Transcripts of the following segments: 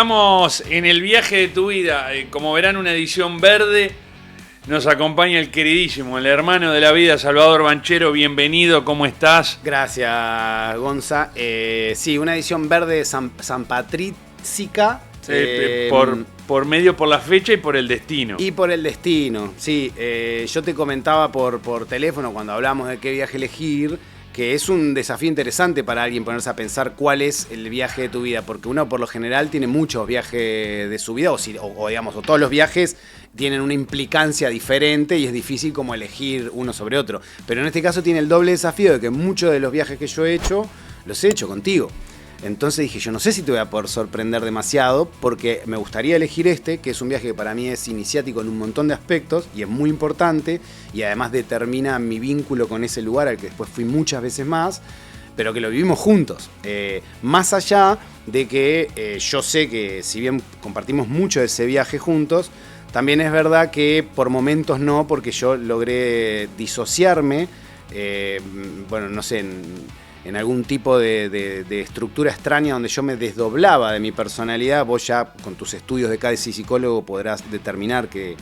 estamos en el viaje de tu vida. Como verán, una edición verde. Nos acompaña el queridísimo, el hermano de la vida, Salvador Banchero. Bienvenido, ¿cómo estás? Gracias, Gonza. Sí, una edición verde San Patrícica. Por medio, por la fecha y por el destino. Y por el destino, sí. Yo te comentaba por teléfono cuando hablamos de qué viaje elegir, que es un desafío interesante para alguien ponerse a pensar cuál es el viaje de tu vida, porque uno por lo general tiene muchos viajes de su vida, o todos los viajes tienen una implicancia diferente y es difícil como elegir uno sobre otro. Pero en este caso tiene el doble desafío de que muchos de los viajes que yo he hecho, los he hecho contigo. Entonces dije, yo no sé si te voy a poder sorprender demasiado, porque me gustaría elegir este, que es un viaje que para mí es iniciático en un montón de aspectos y es muy importante, y además determina mi vínculo con ese lugar al que después fui muchas veces más, pero que lo vivimos juntos. Más allá de que yo sé que si bien compartimos mucho de ese viaje juntos, también es verdad que por momentos no, porque yo logré disociarme, bueno, no sé, en algún tipo de estructura extraña donde yo me desdoblaba de mi personalidad. Vos ya con tus estudios de casi psicólogo podrás determinar qué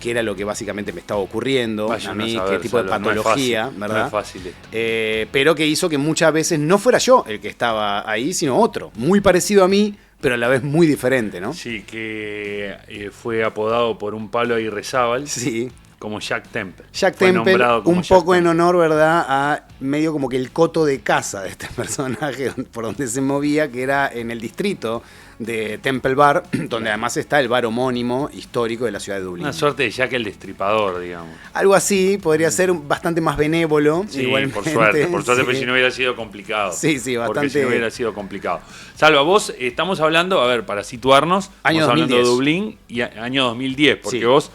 era lo que básicamente me estaba ocurriendo. Vaya a mí, a saber, qué tipo de patología, no es fácil, ¿verdad? No es fácil esto. Pero que hizo que muchas veces no fuera yo el que estaba ahí, sino otro, muy parecido a mí, pero a la vez muy diferente, ¿no? Sí, que fue apodado por un Pablo Aguirrezábal. Sí. Como Jack Temple. Jack Temple, un poco en honor, ¿verdad?, a medio como que el coto de casa de este personaje por donde se movía, que era en el distrito de Temple Bar, donde además está el bar homónimo histórico de la ciudad de Dublín. Una suerte de Jack el Destripador, digamos. Algo así, podría ser bastante más benévolo. Sí, igualmente, por suerte, sí. Porque si no hubiera sido complicado. Sí, bastante. Porque si no hubiera sido complicado. Salva, vos estamos hablando, a ver, para situarnos, año estamos 2010. hablando de Dublín y año 2010, porque sí. Vos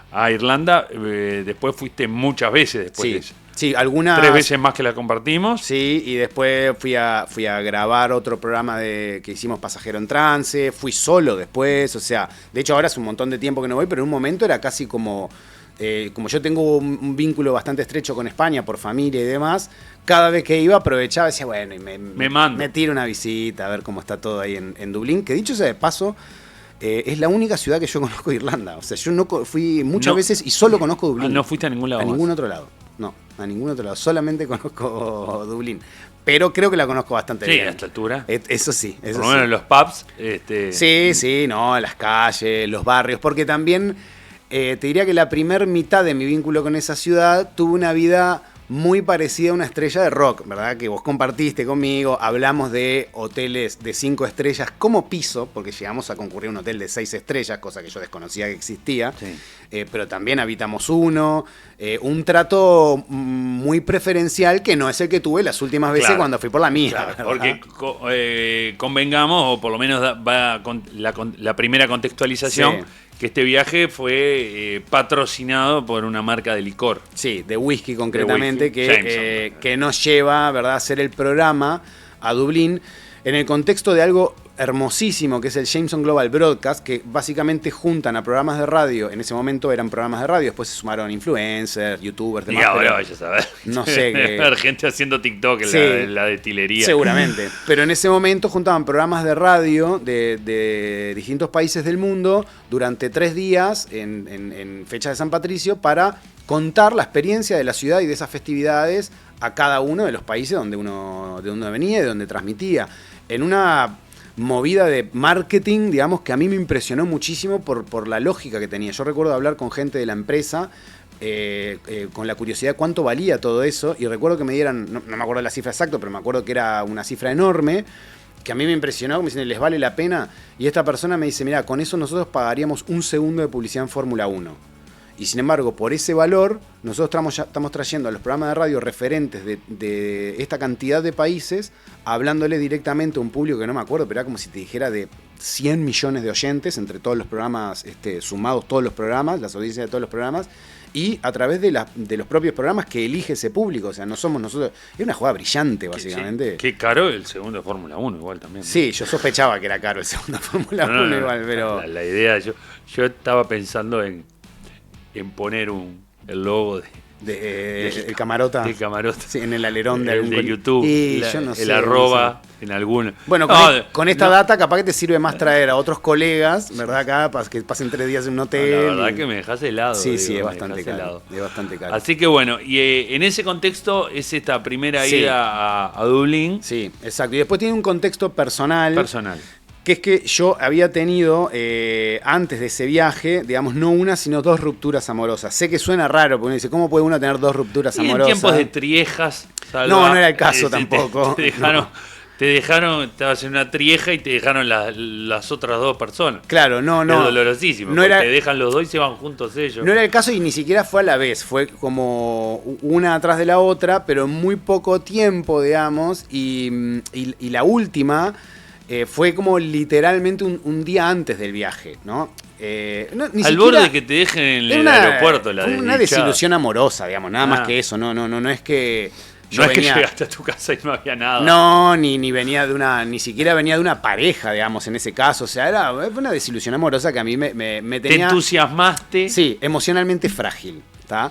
a Irlanda después fuiste muchas veces después de eso. Sí, algunas 3 veces más que la compartimos. Sí, y después fui a grabar otro programa que hicimos Pasajero en Trance, fui solo después, o sea, de hecho ahora hace un montón de tiempo que no voy, pero en un momento era casi como yo tengo un vínculo bastante estrecho con España por familia y demás, cada vez que iba aprovechaba y decía, bueno, y me tiro una visita a ver cómo está todo ahí en Dublín, que dicho sea de paso, es la única ciudad que yo conozco de Irlanda. O sea, yo no fui muchas veces y solo conozco Dublín. No fuiste a ningún lado. A ningún otro lado. No, a ningún otro lado. Solamente conozco Dublín. Pero creo que la conozco bastante bien. Sí, a esta altura. Eso sí. Por lo menos en los pubs. Sí, las calles, los barrios. Porque también te diría que la primer mitad de mi vínculo con esa ciudad tuvo una vida muy parecida a una estrella de rock, ¿verdad? Que vos compartiste conmigo, hablamos de hoteles de 5 estrellas como piso, porque llegamos a concurrir a un hotel de 6 estrellas, cosa que yo desconocía que existía, sí. Pero también habitamos uno, un trato muy preferencial que no es el que tuve las últimas veces cuando fui por la mía. Claro, porque convengamos, o por lo menos va con la primera contextualización, sí. Que este viaje fue patrocinado por una marca de licor. Sí, de whisky concretamente, que nos lleva, ¿verdad?, a hacer el programa a Dublín en el contexto de algo hermosísimo que es el Jameson Global Broadcast, que básicamente juntan a programas de radio. En ese momento eran programas de radio, después se sumaron influencers, youtubers, demás. Y ahora vaya a saber. No sé qué. Gente haciendo TikTok en la destilería. Seguramente. Pero en ese momento juntaban programas de radio de distintos países del mundo durante 3 días en fecha de San Patricio para contar la experiencia de la ciudad y de esas festividades a cada uno de los países de donde venía y de donde transmitía. En una movida de marketing, digamos, que a mí me impresionó muchísimo por la lógica que tenía. Yo recuerdo hablar con gente de la empresa con la curiosidad de cuánto valía todo eso, y recuerdo que me dieran, no me acuerdo la cifra exacta, pero me acuerdo que era una cifra enorme, que a mí me impresionó, como diciendo, ¿les vale la pena? Y esta persona me dice, mira, con eso nosotros pagaríamos 1 segundo de publicidad en Fórmula 1. Y sin embargo, por ese valor, nosotros estamos trayendo a los programas de radio referentes de esta cantidad de países, hablándole directamente a un público que no me acuerdo, pero era como si te dijera de 100 millones de oyentes entre todos los programas, sumados todos los programas, las audiencias de todos los programas, y a través de los propios programas que elige ese público. O sea, no somos nosotros. Es una jugada brillante, básicamente. Sí, qué caro el segundo de Fórmula 1 igual también, ¿no? Sí, yo sospechaba que era caro el segundo de Fórmula 1 igual, pero... La idea, yo estaba pensando en poner el logo el camarota. El camarota. Sí, en el alerón de algún de YouTube. Y yo no sé. El arroba en alguno. Bueno, con esta data capaz que te sirve más traer a otros colegas, ¿verdad? Acá para que pasen 3 días en un hotel. La verdad que me dejas helado. Sí, digo, sí, es bastante caro. Es bastante caro. Así que bueno, y en ese contexto es esta primera ida a Dublín. Sí, exacto. Y después tiene un contexto personal. Personal. Que es que yo había tenido, antes de ese viaje, digamos, no una, sino 2 rupturas amorosas. Sé que suena raro, porque uno dice, ¿cómo puede uno tener 2 rupturas amorosas? En tiempos de triejas. Salva, no era el caso tampoco. Te dejaron, estabas en una trieja y te dejaron las otras 2 personas. Claro, no. Es dolorosísimo. No era, te dejan los 2 y se van juntos ellos. No era el caso y ni siquiera fue a la vez. Fue como una atrás de la otra, pero en muy poco tiempo, digamos. Y la última... fue como literalmente un día antes del viaje, ¿no? Al borde de que te dejen en el aeropuerto. Una desilusión amorosa, digamos, nada más que eso. No es que... No es que llegaste a tu casa y no había nada. No, ni venía de ni siquiera venía de una pareja, digamos, en ese caso. O sea, era una desilusión amorosa que a mí me tenía... ¿Te entusiasmaste? Sí, emocionalmente frágil, ¿está?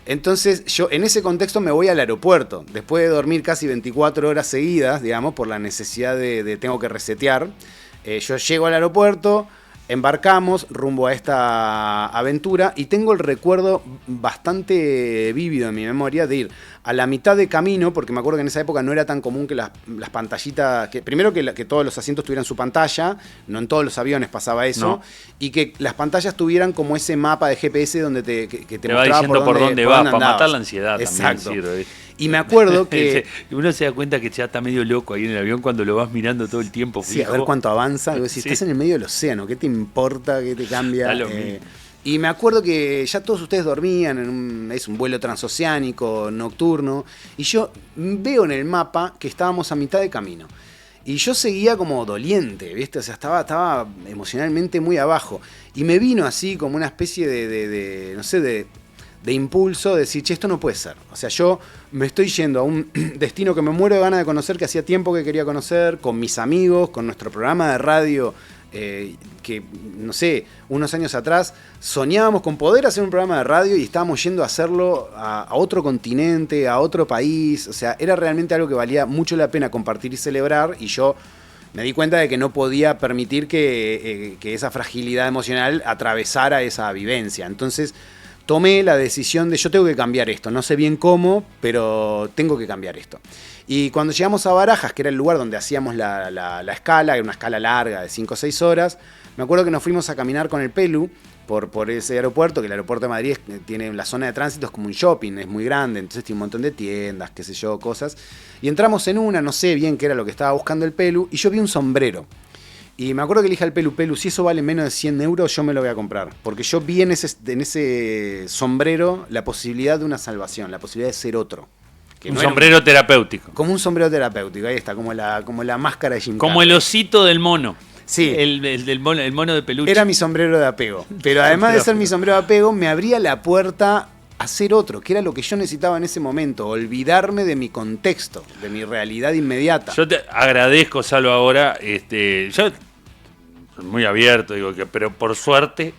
Entonces yo en ese contexto me voy al aeropuerto, después de dormir casi 24 horas seguidas, digamos, por la necesidad de tengo que resetear. Yo llego al aeropuerto, embarcamos rumbo a esta aventura y tengo el recuerdo bastante vívido en mi memoria de ir a la mitad de camino, porque me acuerdo que en esa época no era tan común que las pantallitas, primero que todos los asientos tuvieran su pantalla, no en todos los aviones pasaba eso, y que las pantallas tuvieran como ese mapa de GPS donde que te va mostraba diciendo por dónde vas, para matar la ansiedad. Exacto. También sirve. Y me acuerdo que... Uno se da cuenta que ya está medio loco ahí en el avión cuando lo vas mirando todo el tiempo. Sí, a ver cuánto avanza. Si estás en el medio del océano, ¿qué te importa? ¿Qué te cambia? Y me acuerdo que ya todos ustedes dormían es un vuelo transoceánico, nocturno, y yo veo en el mapa que estábamos a mitad de camino. Y yo seguía como doliente, ¿viste? O sea, estaba emocionalmente muy abajo. Y me vino así como una especie de impulso de decir, che, esto no puede ser. O sea, yo me estoy yendo a un destino que me muero de ganas de conocer, que hacía tiempo que quería conocer, con mis amigos, con nuestro programa de radio, que, no sé, unos años atrás soñábamos con poder hacer un programa de radio y estábamos yendo a hacerlo a otro continente, a otro país. O sea, era realmente algo que valía mucho la pena compartir y celebrar, y yo me di cuenta de que no podía permitir que esa fragilidad emocional atravesara esa vivencia. Entonces tomé la decisión de yo tengo que cambiar esto, no sé bien cómo, pero tengo que cambiar esto. Y cuando llegamos a Barajas, que era el lugar donde hacíamos la escala, era una escala larga de 5 o 6 horas, me acuerdo que nos fuimos a caminar con el Pelu por ese aeropuerto, que el aeropuerto de Madrid tiene la zona de tránsito, es como un shopping, es muy grande, entonces tiene un montón de tiendas, qué sé yo, cosas. Y entramos en una, no sé bien qué era lo que estaba buscando el Pelu, y yo vi un sombrero. Y me acuerdo que le dije al Pelu, si eso vale menos de 100 euros, yo me lo voy a comprar. Porque yo vi en ese sombrero la posibilidad de una salvación, la posibilidad de ser otro. Un sombrero terapéutico. Como un sombrero terapéutico, ahí está, como la máscara de Jim Como Carrey. el osito del mono. Sí. El mono de peluche. Era mi sombrero de apego. Pero además de ser mi sombrero de apego, me abría la puerta a ser otro, que era lo que yo necesitaba en ese momento, olvidarme de mi contexto, de mi realidad inmediata. Yo te agradezco, Salvo, ahora, yo soy muy abierto, pero por suerte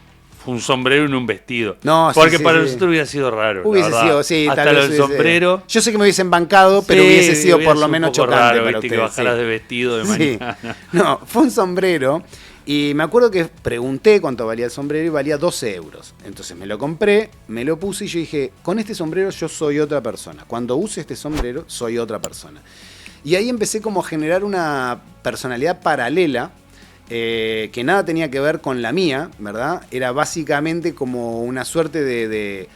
fue un sombrero y no un vestido. No, porque para nosotros hubiera sido raro. Hubiese sido, sí, hasta tal vez el sombrero. Yo sé que me hubiesen bancado, pero hubiese sido por lo menos chocante raro, para viste, ustedes. Que bajaras de vestido de mañana. No, fue un sombrero. Y me acuerdo que pregunté cuánto valía el sombrero y valía 12 euros. Entonces me lo compré, me lo puse y yo dije, con este sombrero yo soy otra persona. Cuando use este sombrero, soy otra persona. Y ahí empecé como a generar una personalidad paralela que nada tenía que ver con la mía, ¿verdad? Era básicamente como una suerte de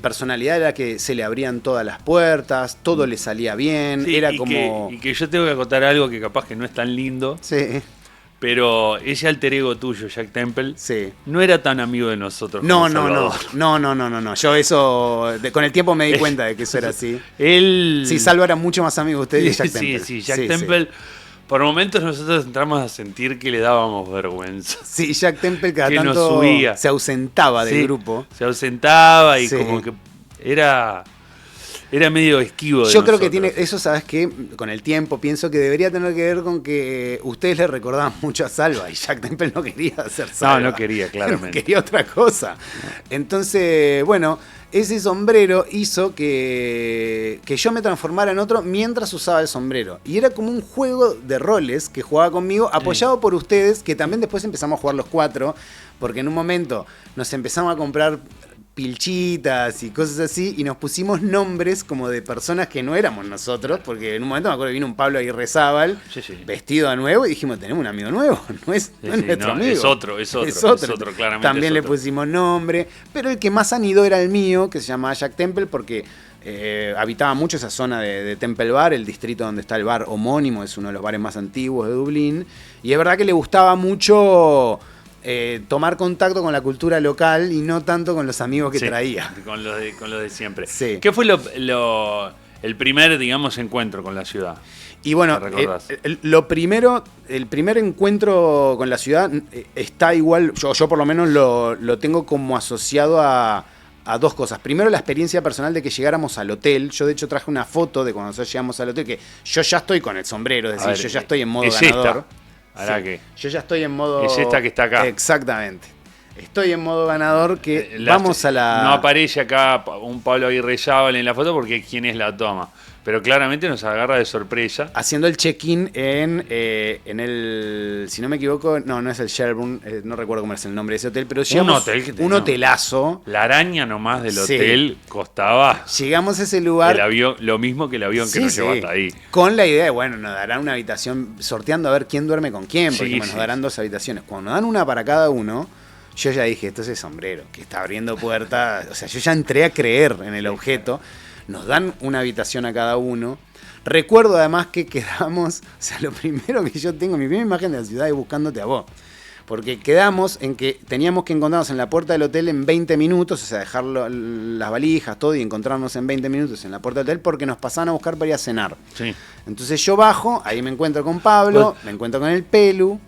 personalidad a la que se le abrían todas las puertas, todo le salía bien, sí, era y como... que yo tengo que acotar algo que capaz que no es tan lindo. Sí. Pero ese alter ego tuyo, Jack Temple, sí, no era tan amigo de nosotros. No. Yo eso, con el tiempo me di cuenta de que eso era así. Sí, Salvo era mucho más amigo de usted y Jack Temple. Sí, Jack Temple. Por momentos nosotros entramos a sentir que le dábamos vergüenza. Sí, Jack Temple cada tanto nos subía. Se ausentaba del grupo. Se ausentaba y como que era medio esquivo de Yo creo nosotros. que tiene, eso sabes que con el tiempo pienso que debería tener que ver con que ustedes le recordaban mucho a Salva y Jack Temple no quería hacer Salva. No quería, claramente. Quería otra cosa. Entonces, bueno, ese sombrero hizo que yo me transformara en otro mientras usaba el sombrero. Y era como un juego de roles que jugaba conmigo, apoyado por ustedes, que también después empezamos a jugar los 4, porque en un momento nos empezamos a comprar pilchitas y cosas así, y nos pusimos nombres como de personas que no éramos nosotros, porque en un momento me acuerdo que vino un Pablo Aguirrezábal, vestido de nuevo, y dijimos, tenemos un amigo nuevo, no es nuestro amigo. Es otro, claramente. También le pusimos nombre, pero el que más anidó era el mío, que se llamaba Jack Temple, porque habitaba mucho esa zona de Temple Bar, el distrito donde está el bar homónimo, es uno de los bares más antiguos de Dublín, y es verdad que le gustaba mucho tomar contacto con la cultura local y no tanto con los amigos que traía. Con los de siempre. Sí. ¿Qué fue el primer, digamos, encuentro con la ciudad? Y bueno, el primer encuentro con la ciudad está igual, yo por lo menos lo tengo como asociado a dos cosas. Primero, la experiencia personal de que llegáramos al hotel. Yo, de hecho, traje una foto de cuando nosotros llegamos al hotel, que yo ya estoy con el sombrero, es decir, yo ya estoy en modo ganador. Yo ya estoy en modo... Es esta que está acá. Exactamente. Estoy en modo ganador, que vamos a la... No aparece acá un Pablo Aguirrezábal en la foto porque quién es la toma. Pero claramente nos agarra de sorpresa. Haciendo el check-in en el... Si no me equivoco, no es el Shelburne, no recuerdo cómo es el nombre de ese hotel, pero llegamos... Un hotelazo. La araña nomás del hotel costaba... Llegamos a ese lugar... Lo mismo que el avión que nos llevó hasta ahí. Con la idea de, bueno, nos darán una habitación sorteando a ver quién duerme con quién, porque nos darán 2 habitaciones. Cuando nos dan una para cada uno... Yo ya dije, esto es el sombrero, que está abriendo puertas. O sea, yo ya entré a creer en el objeto. Nos dan una habitación a cada uno. Recuerdo además que quedamos, o sea, lo primero que yo tengo, mi primera imagen de la ciudad es buscándote a vos. Porque quedamos en que teníamos que encontrarnos en la puerta del hotel en 20 minutos, o sea, dejar las valijas, todo, y encontrarnos en 20 minutos en la puerta del hotel porque nos pasaban a buscar para ir a cenar. Sí. Entonces yo bajo, ahí me encuentro con Pablo, me encuentro con el Pelu,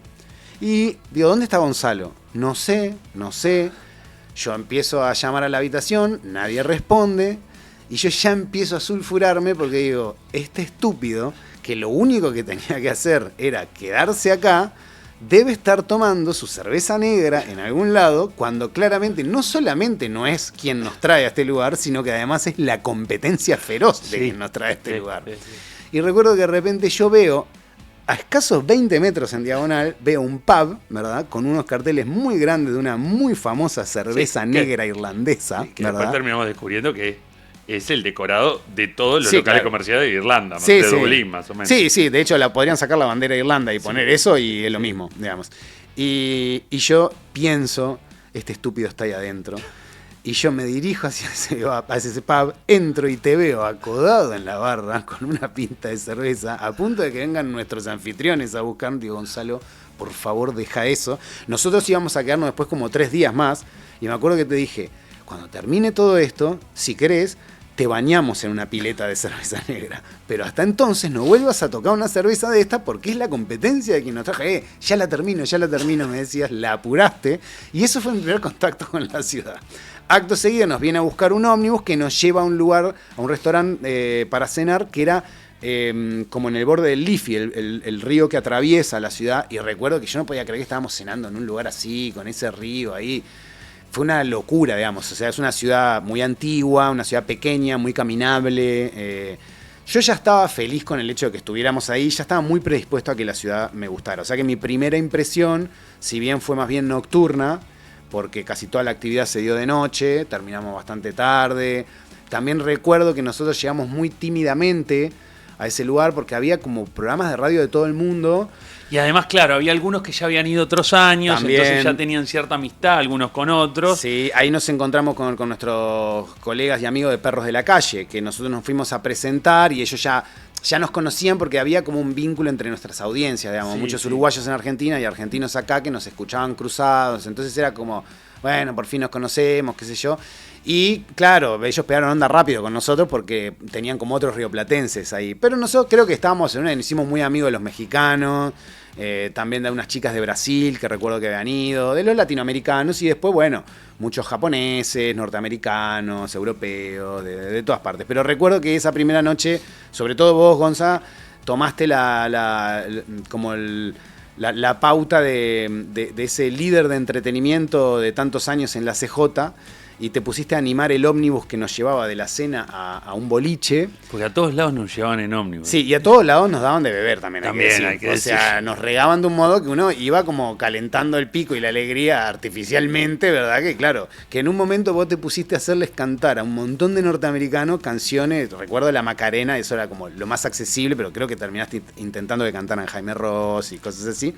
y digo, ¿dónde está Gonzalo? No sé. Yo empiezo a llamar a la habitación, nadie responde, y yo ya empiezo a sulfurarme porque digo, este estúpido, que lo único que tenía que hacer era quedarse acá, debe estar tomando su cerveza negra en algún lado, cuando claramente no solamente no es quien nos trae a este lugar, sino que además es la competencia feroz de quien nos trae a este lugar. Y recuerdo que de repente yo veo, a escasos 20 metros en diagonal, veo un pub, ¿verdad? Con unos carteles muy grandes de una muy famosa cerveza negra irlandesa, que ¿verdad? Después terminamos descubriendo que es el decorado de todos los locales comerciales de Irlanda, de Dublín, más o menos. Sí, de hecho podrían sacar la bandera de Irlanda y poner eso y es lo mismo, digamos. Y yo pienso, este estúpido está ahí adentro. Y yo me dirijo hacia ese pub, entro y te veo acodado en la barra con una pinta de cerveza, a punto de que vengan nuestros anfitriones a buscar. Digo, Gonzalo, por favor, deja eso. Nosotros íbamos a quedarnos después como 3 días más, y me acuerdo que te dije, cuando termine todo esto, si querés, te bañamos en una pileta de cerveza negra. Pero hasta entonces no vuelvas a tocar una cerveza de esta porque es la competencia de quien nos traje. Ya la termino, me decías, la apuraste. Y eso fue mi primer contacto con la ciudad. Acto seguido nos viene a buscar un ómnibus que nos lleva a un lugar, a un restaurante para cenar, que era como en el borde del Liffey, el río que atraviesa la ciudad. Y recuerdo que yo no podía creer que estábamos cenando en un lugar así, con ese río ahí. Fue una locura, digamos. O sea, es una ciudad muy antigua, una ciudad pequeña, muy caminable. Yo ya estaba feliz con el hecho de que estuviéramos ahí, ya estaba muy predispuesto a que la ciudad me gustara. O sea que mi primera impresión, si bien fue más bien nocturna, porque casi toda la actividad se dio de noche, terminamos bastante tarde. También recuerdo que nosotros llegamos muy tímidamente a ese lugar porque había como programas de radio de todo el mundo. Y además, claro, había algunos que ya habían ido otros años, también, entonces ya tenían cierta amistad, algunos con otros. Sí, ahí nos encontramos con nuestros colegas y amigos de Perros de la Calle, que nosotros nos fuimos a presentar y ellos ya nos conocían porque había como un vínculo entre nuestras audiencias, digamos, muchos uruguayos en Argentina y argentinos acá que nos escuchaban cruzados, entonces era como, bueno, por fin nos conocemos, qué sé yo. Y claro, ellos pegaron onda rápido con nosotros porque tenían como otros rioplatenses ahí. Pero nosotros creo que estábamos en una, nos hicimos muy amigos de los mexicanos, también de unas chicas de Brasil que recuerdo que habían ido, de los latinoamericanos y después, bueno, muchos japoneses, norteamericanos, europeos, de todas partes. Pero recuerdo que esa primera noche, sobre todo vos, Gonza, tomaste la pauta de ese líder de entretenimiento de tantos años en la CJ. y te pusiste a animar el ómnibus que nos llevaba de la cena a un boliche. Porque a todos lados nos llevaban en ómnibus. Sí, y a todos lados nos daban de beber también, hay que decir. O sea, nos regaban de un modo que uno iba como calentando el pico y la alegría artificialmente, ¿verdad? Que claro, que en un momento vos te pusiste a hacerles cantar a un montón de norteamericanos canciones, recuerdo la Macarena, eso era como lo más accesible, pero creo que terminaste intentando que cantaran Jaime Ross y cosas así.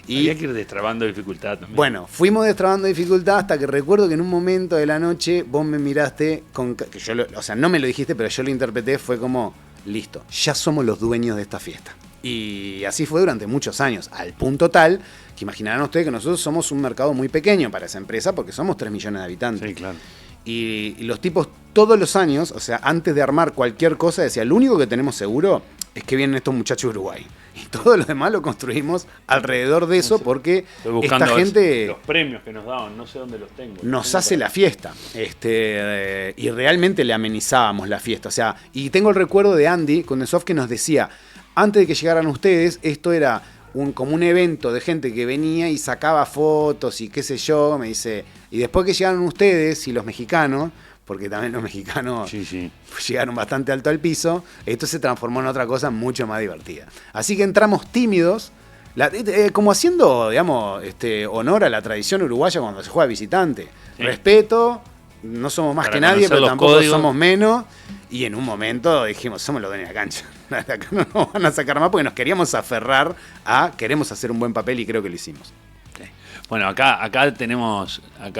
Y había que ir destrabando dificultad también. Bueno, fuimos destrabando dificultad hasta que recuerdo que en un momento de la noche vos me miraste, que yo o sea, no me lo dijiste, pero yo lo interpreté, fue como, listo, ya somos los dueños de esta fiesta. Y así fue durante muchos años, al punto tal que imaginarán ustedes que nosotros somos un mercado muy pequeño para esa empresa porque somos 3 millones de habitantes. Sí, claro. Y los tipos todos los años, o sea, antes de armar cualquier cosa, decía, lo único que tenemos seguro es que vienen estos muchachos de Uruguay. Y todo lo demás lo construimos alrededor de eso porque esta gente... Los premios que nos daban, no sé dónde los tengo. Nos hace la fiesta. Y realmente le amenizábamos la fiesta. O sea, y tengo el recuerdo de Andy Kundesov que nos decía, antes de que llegaran ustedes, esto era como un evento de gente que venía y sacaba fotos y qué sé yo, me dice, y después que llegaron ustedes y los mexicanos, porque también los mexicanos llegaron bastante alto al piso, esto se transformó en otra cosa mucho más divertida. Así que entramos tímidos, como haciendo, digamos, honor a la tradición uruguaya cuando se juega visitante. Sí. Respeto, no somos más que nadie, pero tampoco somos menos. Y en un momento dijimos, somos los dueños de la cancha. Acá no nos van a sacar más porque nos queríamos aferrar a queremos hacer un buen papel y creo que lo hicimos. Okay. Bueno, acá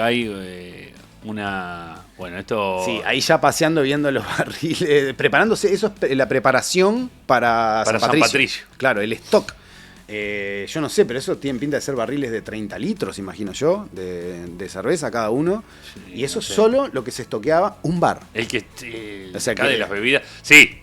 hay una... Bueno, esto... Sí, ahí ya paseando, viendo los barriles, preparándose, eso es la preparación para San Patricio. Claro, el stock. Yo no sé, pero eso tiene pinta de ser barriles de 30 litros, imagino yo, de cerveza cada uno. Sí, y eso no sé. Solo lo que se estoqueaba un bar. El que... o sea, acá de las bebidas... Sí.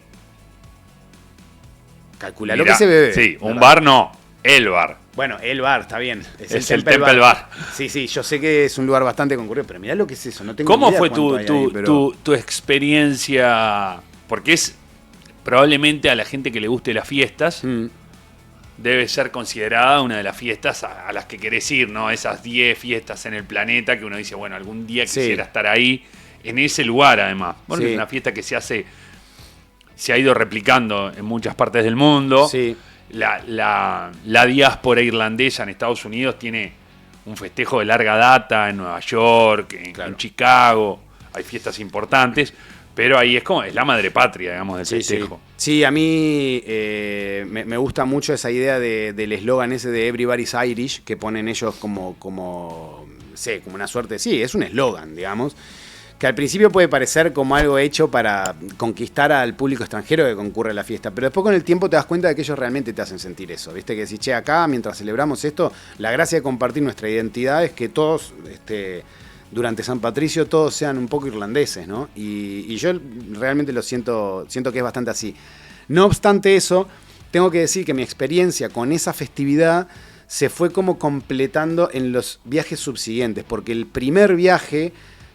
Calcula lo que se bebe. Sí, ¿verdad? Un bar no, el bar. Bueno, el bar, está bien. Es el Temple Bar. Sí, yo sé que es un lugar bastante concurrido, pero mirá lo que es eso. No tengo ¿Cómo idea fue tu experiencia? Porque es probablemente a la gente que le guste las fiestas, debe ser considerada una de las fiestas a las que querés ir, ¿no? Esas 10 fiestas en el planeta que uno dice, bueno, algún día quisiera estar ahí, en ese lugar además. Bueno, es una fiesta que se ha ido replicando en muchas partes del mundo. Sí. La diáspora irlandesa en Estados Unidos tiene un festejo de larga data en Nueva York, en Chicago, hay fiestas importantes, pero ahí es la madre patria, digamos, del festejo. Sí, a mí me gusta mucho esa idea del eslogan ese de Everybody's Irish, que ponen ellos como una suerte, es un eslogan, digamos, que al principio puede parecer como algo hecho para conquistar al público extranjero que concurre a la fiesta, pero después con el tiempo te das cuenta de que ellos realmente te hacen sentir eso, ¿viste? Que decís, acá mientras celebramos esto, la gracia de compartir nuestra identidad es que todos, durante San Patricio, todos sean un poco irlandeses, ¿no? Y yo realmente lo siento que es bastante así. No obstante eso, tengo que decir que mi experiencia con esa festividad se fue como completando en los viajes subsiguientes, porque el primer viaje...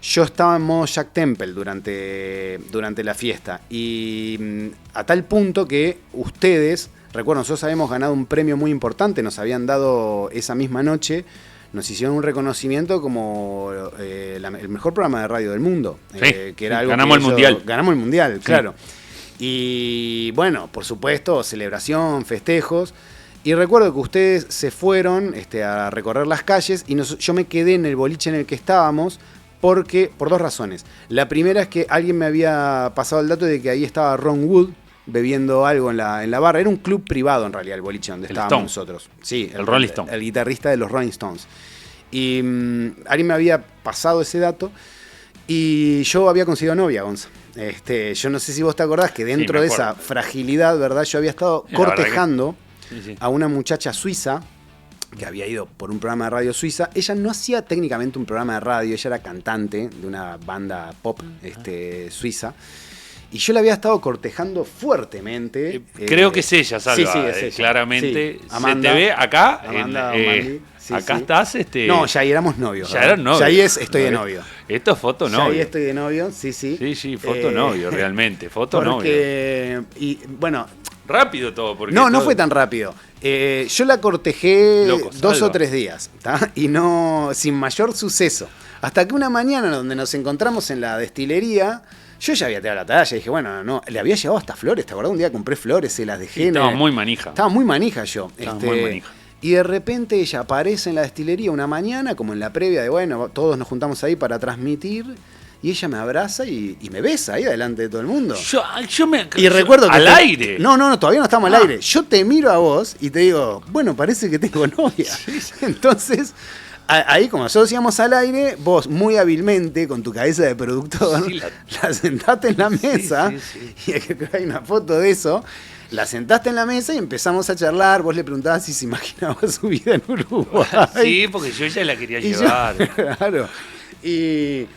Yo estaba en modo Jack Temple durante la fiesta y a tal punto que ustedes, recuerdo, nosotros habíamos ganado un premio muy importante, nos habían dado esa misma noche, nos hicieron un reconocimiento como el mejor programa de radio del mundo. Que era algo ganamos el Mundial. Ganamos el Mundial, claro. Y bueno, por supuesto, celebración, festejos. Y recuerdo que ustedes se fueron a recorrer las calles y yo me quedé en el boliche en el que estábamos, por dos razones. La primera es que alguien me había pasado el dato de que ahí estaba Ron Wood bebiendo algo en la barra. Era un club privado en realidad el boliche donde estábamos nosotros. Sí, el Rolling Stone. El guitarrista de los Rolling Stones. Y alguien me había pasado ese dato y yo había conseguido novia, Gonza. Yo no sé si vos te acordás que dentro de esa fragilidad, ¿verdad? Yo había estado cortejando a una muchacha suiza que había ido por un programa de radio suiza. Ella no hacía técnicamente un programa de radio, ella era cantante de una banda pop suiza. Y yo la había estado cortejando fuertemente. Creo que es ella, Salva. Sí, es ella. Claramente. Sí. Amanda, se te ve acá. Amanda, acá estás. No, ya ahí éramos novios. Ya eran novios. Ya ahí estoy de novio. Esto es foto novio. Ya ahí estoy de novio, sí. Sí, foto novio, realmente. Foto novio. Y bueno... Rápido todo. Porque no fue tan rápido. Yo la cortejé 2 o 3 días, ¿tá? Y no, sin mayor suceso. Hasta que una mañana donde nos encontramos en la destilería, yo ya había tirado la talla y dije, bueno, no, le había llevado hasta flores, ¿te acordás? Un día compré flores, se las dejé. Sí, estaba muy manija. Estaba muy manija yo. Muy manija. Y de repente ella aparece en la destilería una mañana, como en la previa de, bueno, todos nos juntamos ahí para transmitir. Y ella me abraza y me besa ahí delante de todo el mundo. Y recuerdo que al aire. No, todavía no estamos al aire. Yo te miro a vos y te digo, bueno, parece que tengo novia. Sí. Entonces, ahí como nosotros íbamos al aire, vos muy hábilmente, con tu cabeza de productor, la sentaste en la mesa. Sí. Y hay una foto de eso. La sentaste en la mesa y empezamos a charlar. Vos le preguntabas si se imaginaba su vida en Uruguay. Sí, porque yo ya la quería llevar. Claro. Y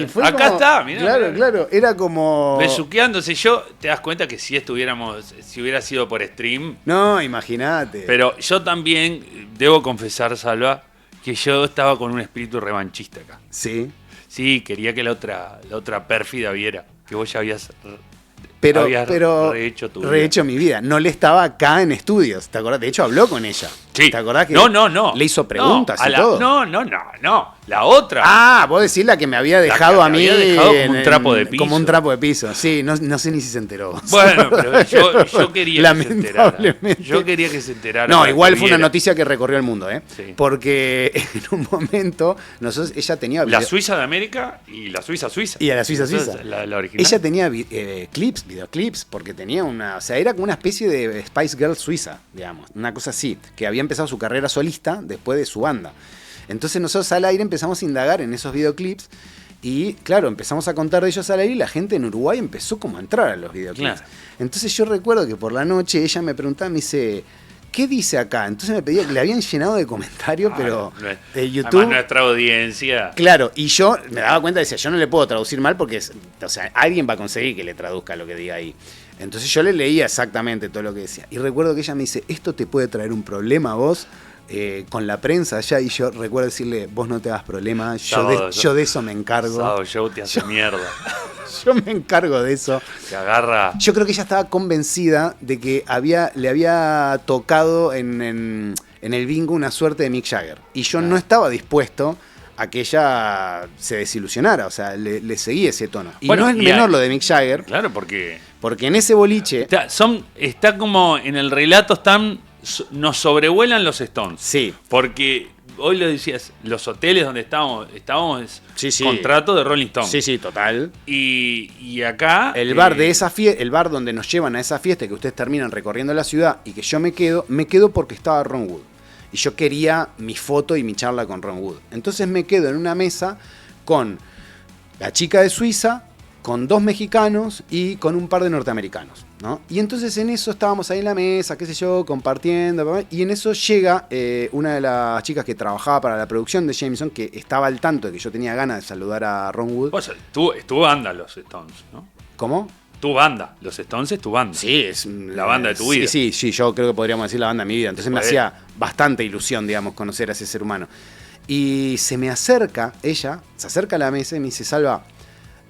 fue acá como, está, mirá. Claro, era como... Besuqueándose. Yo, te das cuenta que si hubiera sido por stream... No, imagínate. Pero yo también, debo confesar, Salva, que yo estaba con un espíritu revanchista acá. ¿Sí? Sí, quería que la otra pérfida viera que vos ya habías rehecho tu vida. Rehecho mi vida. No le estaba acá en estudios, ¿te acordás? De hecho, habló con ella. Sí. ¿Te acordás que no. le hizo preguntas y todo? No. La otra. Ah, vos decís la que me había dejado a mí. Como un trapo de piso. Como un trapo de piso. Sí, no sé ni si se enteró. Bueno, pero yo quería que se enterara. Yo quería que se enterara. No, igual fue una noticia que recorrió el mundo, ¿eh? Sí. Porque en un momento, ella tenía... La Suiza de América y la Suiza. Y a la Suiza. La original. Ella tenía videoclips, porque tenía o sea, era como una especie de Spice Girl suiza, digamos. Una cosa así, que había empezado su carrera solista después de su banda. Entonces nosotros al aire empezamos a indagar en esos videoclips y, claro, empezamos a contar de ellos al aire y la gente en Uruguay empezó como a entrar a los videoclips. Claro. Entonces yo recuerdo que por la noche ella me preguntaba, me dice, ¿qué dice acá? Entonces me pedía que le habían llenado de comentarios, pero de YouTube. Además nuestra audiencia. Claro, y yo me daba cuenta, decía, yo no le puedo traducir mal porque, o sea, alguien va a conseguir que le traduzca lo que diga ahí. Entonces yo le leía exactamente todo lo que decía. Y recuerdo que ella me dice, ¿esto te puede traer un problema a vos? Con la prensa allá, y yo recuerdo decirle, vos no te hagas problema, yo de eso me encargo. Sábado Show te hace mierda. Yo me encargo de eso. Te agarra. Yo creo que ella estaba convencida de que le había tocado en el bingo una suerte de Mick Jagger. Y yo no estaba dispuesto a que ella se desilusionara, o sea, le seguía ese tono. Y bueno, no es menor lo de Mick Jagger. Claro, porque en ese boliche... Está como en el relato, nos sobrevuelan los Stones. Sí. Porque hoy lo decías, los hoteles donde estábamos contrato de Rolling Stone. Sí, total. Y acá... El bar de esa fiesta, el bar donde nos llevan a esa fiesta, que ustedes terminan recorriendo la ciudad y que yo me quedo porque estaba Ron Wood. Y yo quería mi foto y mi charla con Ron Wood. Entonces me quedo en una mesa con la chica de Suiza, con 2 mexicanos y con un par de norteamericanos, ¿no? Y entonces en eso estábamos ahí en la mesa, qué sé yo, compartiendo, y en eso llega una de las chicas que trabajaba para la producción de Jameson, que estaba al tanto de que yo tenía ganas de saludar a Ron Wood. O sea, tu banda, los Stones, ¿no? ¿Cómo? Tu banda, los Stones es tu banda. Sí, es la banda de tu vida. Sí, yo creo que podríamos decir la banda de mi vida. Entonces me hacía bastante ilusión, digamos, conocer a ese ser humano. Y se acerca a la mesa y me dice, Salva,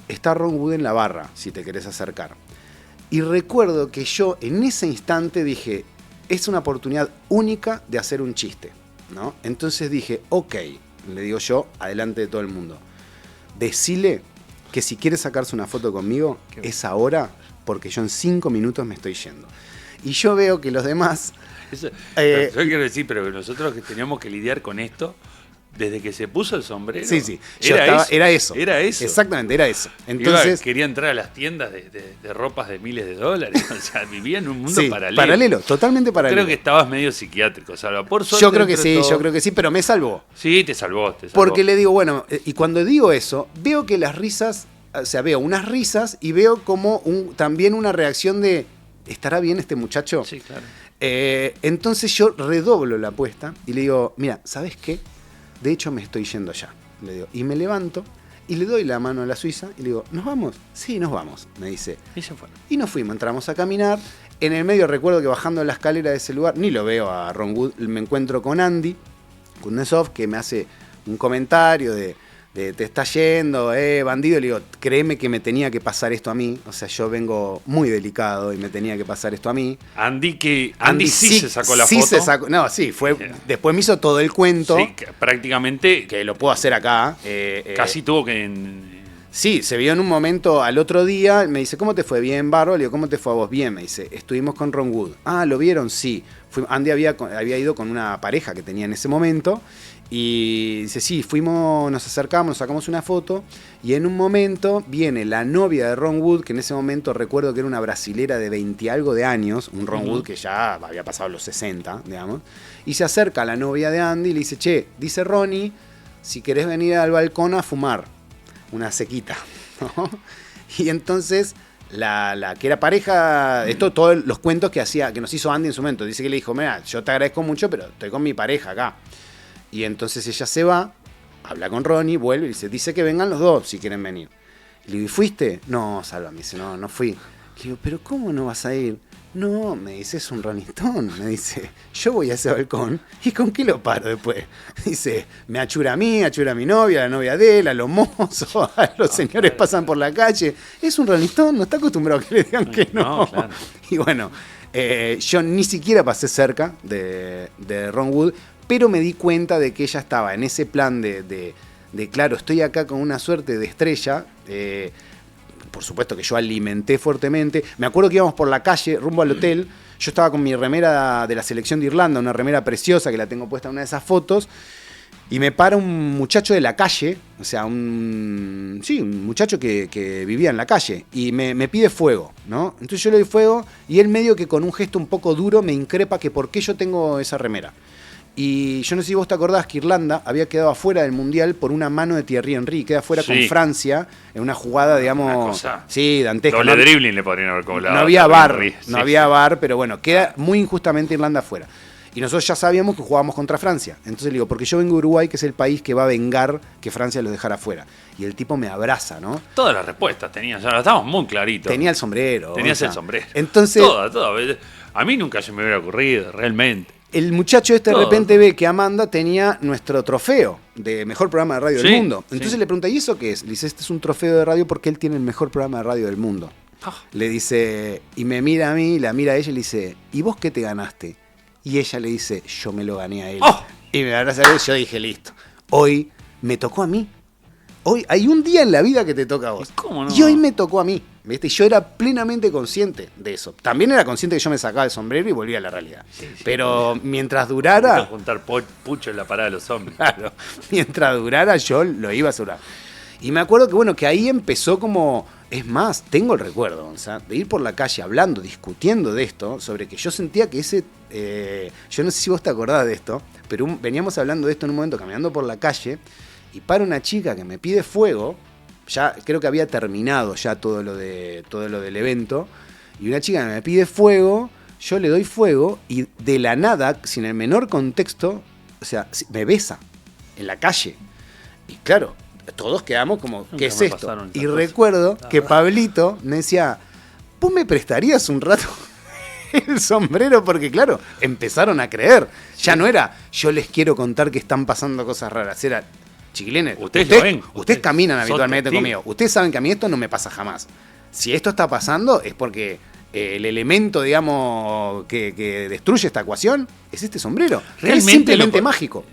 está Ron Wood en la barra, si te querés acercar. Y recuerdo que yo en ese instante dije, es una oportunidad única de hacer un chiste, ¿no? Entonces dije, ok, le digo yo, adelante de todo el mundo, decile que si quiere sacarse una foto conmigo, es ahora, porque yo en 5 minutos me estoy yendo. Y yo veo que los demás... Yo quiero decir, pero nosotros que teníamos que lidiar con esto, desde que se puso el sombrero... Sí. Era eso. Exactamente, era eso. Entonces, quería entrar a las tiendas de ropas de miles de dólares. O sea, vivía en un mundo paralelo, totalmente paralelo. Creo que estabas medio psiquiátrico, Salva. Por suerte, yo creo que sí, pero me salvó. Sí, te salvó. Porque le digo, bueno, y cuando digo eso, veo que las risas, o sea, veo unas risas y veo como también una reacción de, ¿estará bien este muchacho? Sí, claro. Entonces yo redoblo la apuesta y le digo, mira, ¿sabes qué? De hecho me estoy yendo ya, le digo. Y me levanto y le doy la mano a la suiza y le digo, ¿nos vamos? Sí, nos vamos, me dice. Y se fue. Y nos fuimos, entramos a caminar. En el medio recuerdo que bajando la escalera de ese lugar, ni lo veo a Ron Wood, me encuentro con Andy Kuznetsov, que me hace un comentario de te está yendo, bandido. Le digo, créeme que me tenía que pasar esto a mí. O sea, yo vengo muy delicado y me tenía que pasar esto a mí. Andy sí se sacó la sí foto. Se sacó, no, sí, fue. Después me hizo todo el cuento. Sí, que prácticamente. Que lo puedo hacer acá. Casi tuvo que. Sí, se vio en un momento al otro día. Me dice, ¿cómo te fue? Bien, Barro. Le digo, ¿cómo te fue a vos? Bien, me dice. Estuvimos con Ron Wood. Ah, ¿lo vieron? Sí. Andy había ido con una pareja que tenía en ese momento. Y dice, sí, nos acercamos, nos sacamos una foto. Y en un momento viene la novia de Ron Wood, que en ese momento recuerdo que era una brasilera de 20 y algo de años. Un Ron Wood que ya había pasado los 60, digamos. Y se acerca a la novia de Andy y le dice, che, dice Ronnie, si querés venir al balcón a fumar. Una sequita, ¿no? Y entonces la que era pareja, todos los cuentos que nos hizo Andy en su momento, dice que le dijo, mira, yo te agradezco mucho, pero estoy con mi pareja acá. Y entonces ella se va, habla con Ronnie, vuelve y dice que vengan los dos si quieren venir. Le digo, ¿y fuiste? No, Salva, me dice, no fui. Le digo, ¿pero cómo no vas a ir? No, me dice, es un ranitón. Me dice, yo voy a ese balcón, ¿y con qué lo paro después? Dice, me achura a mí, achura a mi novia, a la novia de él, a los mozos, a los señores pasan por la calle. Es un ranitón, no está acostumbrado a que le digan que no. No, claro. Y bueno, yo ni siquiera pasé cerca de Ron Wood, pero me di cuenta de que ella estaba en ese plan de claro, estoy acá con una suerte de estrella. Por supuesto que yo alimenté fuertemente. Me acuerdo que íbamos por la calle, rumbo al hotel. Yo estaba con mi remera de la selección de Irlanda, una remera preciosa que la tengo puesta en una de esas fotos. Y me para un muchacho de la calle, o sea, un muchacho que vivía en la calle. Y me pide fuego, ¿no? Entonces yo le doy fuego y él medio que con un gesto un poco duro me increpa que por qué yo tengo esa remera. Y yo no sé si vos te acordás que Irlanda había quedado afuera del Mundial por una mano de Thierry Henry. Queda afuera con Francia en una jugada, digamos... Sí, dantesca. Doble dribbling le podrían haber cobrado. No había VAR, había VAR, pero bueno, queda muy injustamente Irlanda afuera. Y nosotros ya sabíamos que jugábamos contra Francia. Entonces le digo, porque yo vengo de Uruguay, que es el país que va a vengar que Francia lo dejara afuera. Y el tipo me abraza, ¿no? Todas las respuestas tenías, ya estábamos muy claritos. Tenía el sombrero. Tenías el sombrero. Entonces... Todas. A mí nunca se me hubiera ocurrido, realmente. El muchacho de repente ve que Amanda tenía nuestro trofeo de mejor programa de radio del mundo. Entonces le pregunta, ¿y eso qué es? Le dice, este es un trofeo de radio porque él tiene el mejor programa de radio del mundo. Le dice, y me mira a mí, la mira a ella y le dice, ¿y vos qué te ganaste? Y ella le dice, yo me lo gané a él. Y me abraza a él y yo dije, listo, hoy me tocó a mí. Hoy hay un día en la vida que te toca a vos. ¿Cómo no? Y hoy me tocó a mí. ¿Viste? Y yo era plenamente consciente de eso. También era consciente que yo me sacaba el sombrero y volvía a la realidad. Sí, pero mientras durara... juntar pucho en la parada de los hombres. Claro. Mientras durara yo lo iba a asegurar. Y me acuerdo que ahí empezó como... Es más, tengo el recuerdo, Gonzalo, de ir por la calle hablando, discutiendo de esto, sobre que yo sentía que ese... yo no sé si vos te acordás de esto, pero veníamos hablando de esto en un momento caminando por la calle y para una chica que me pide fuego... Ya creo que había terminado ya todo lo del evento. Y una chica me pide fuego, yo le doy fuego y de la nada, sin el menor contexto, o sea, me besa en la calle. Y claro, todos quedamos como, ¿qué es esto? Y recuerdo que Pablito me decía, ¿vos me prestarías un rato el sombrero? Porque claro, empezaron a creer. Ya no era, yo les quiero contar que están pasando cosas raras. Era... Chiquilines, ustedes caminan habitualmente conmigo. Ustedes saben que a mí esto no me pasa jamás. Si esto está pasando es porque el elemento, digamos, que destruye esta ecuación es este sombrero. Realmente es simplemente mágico.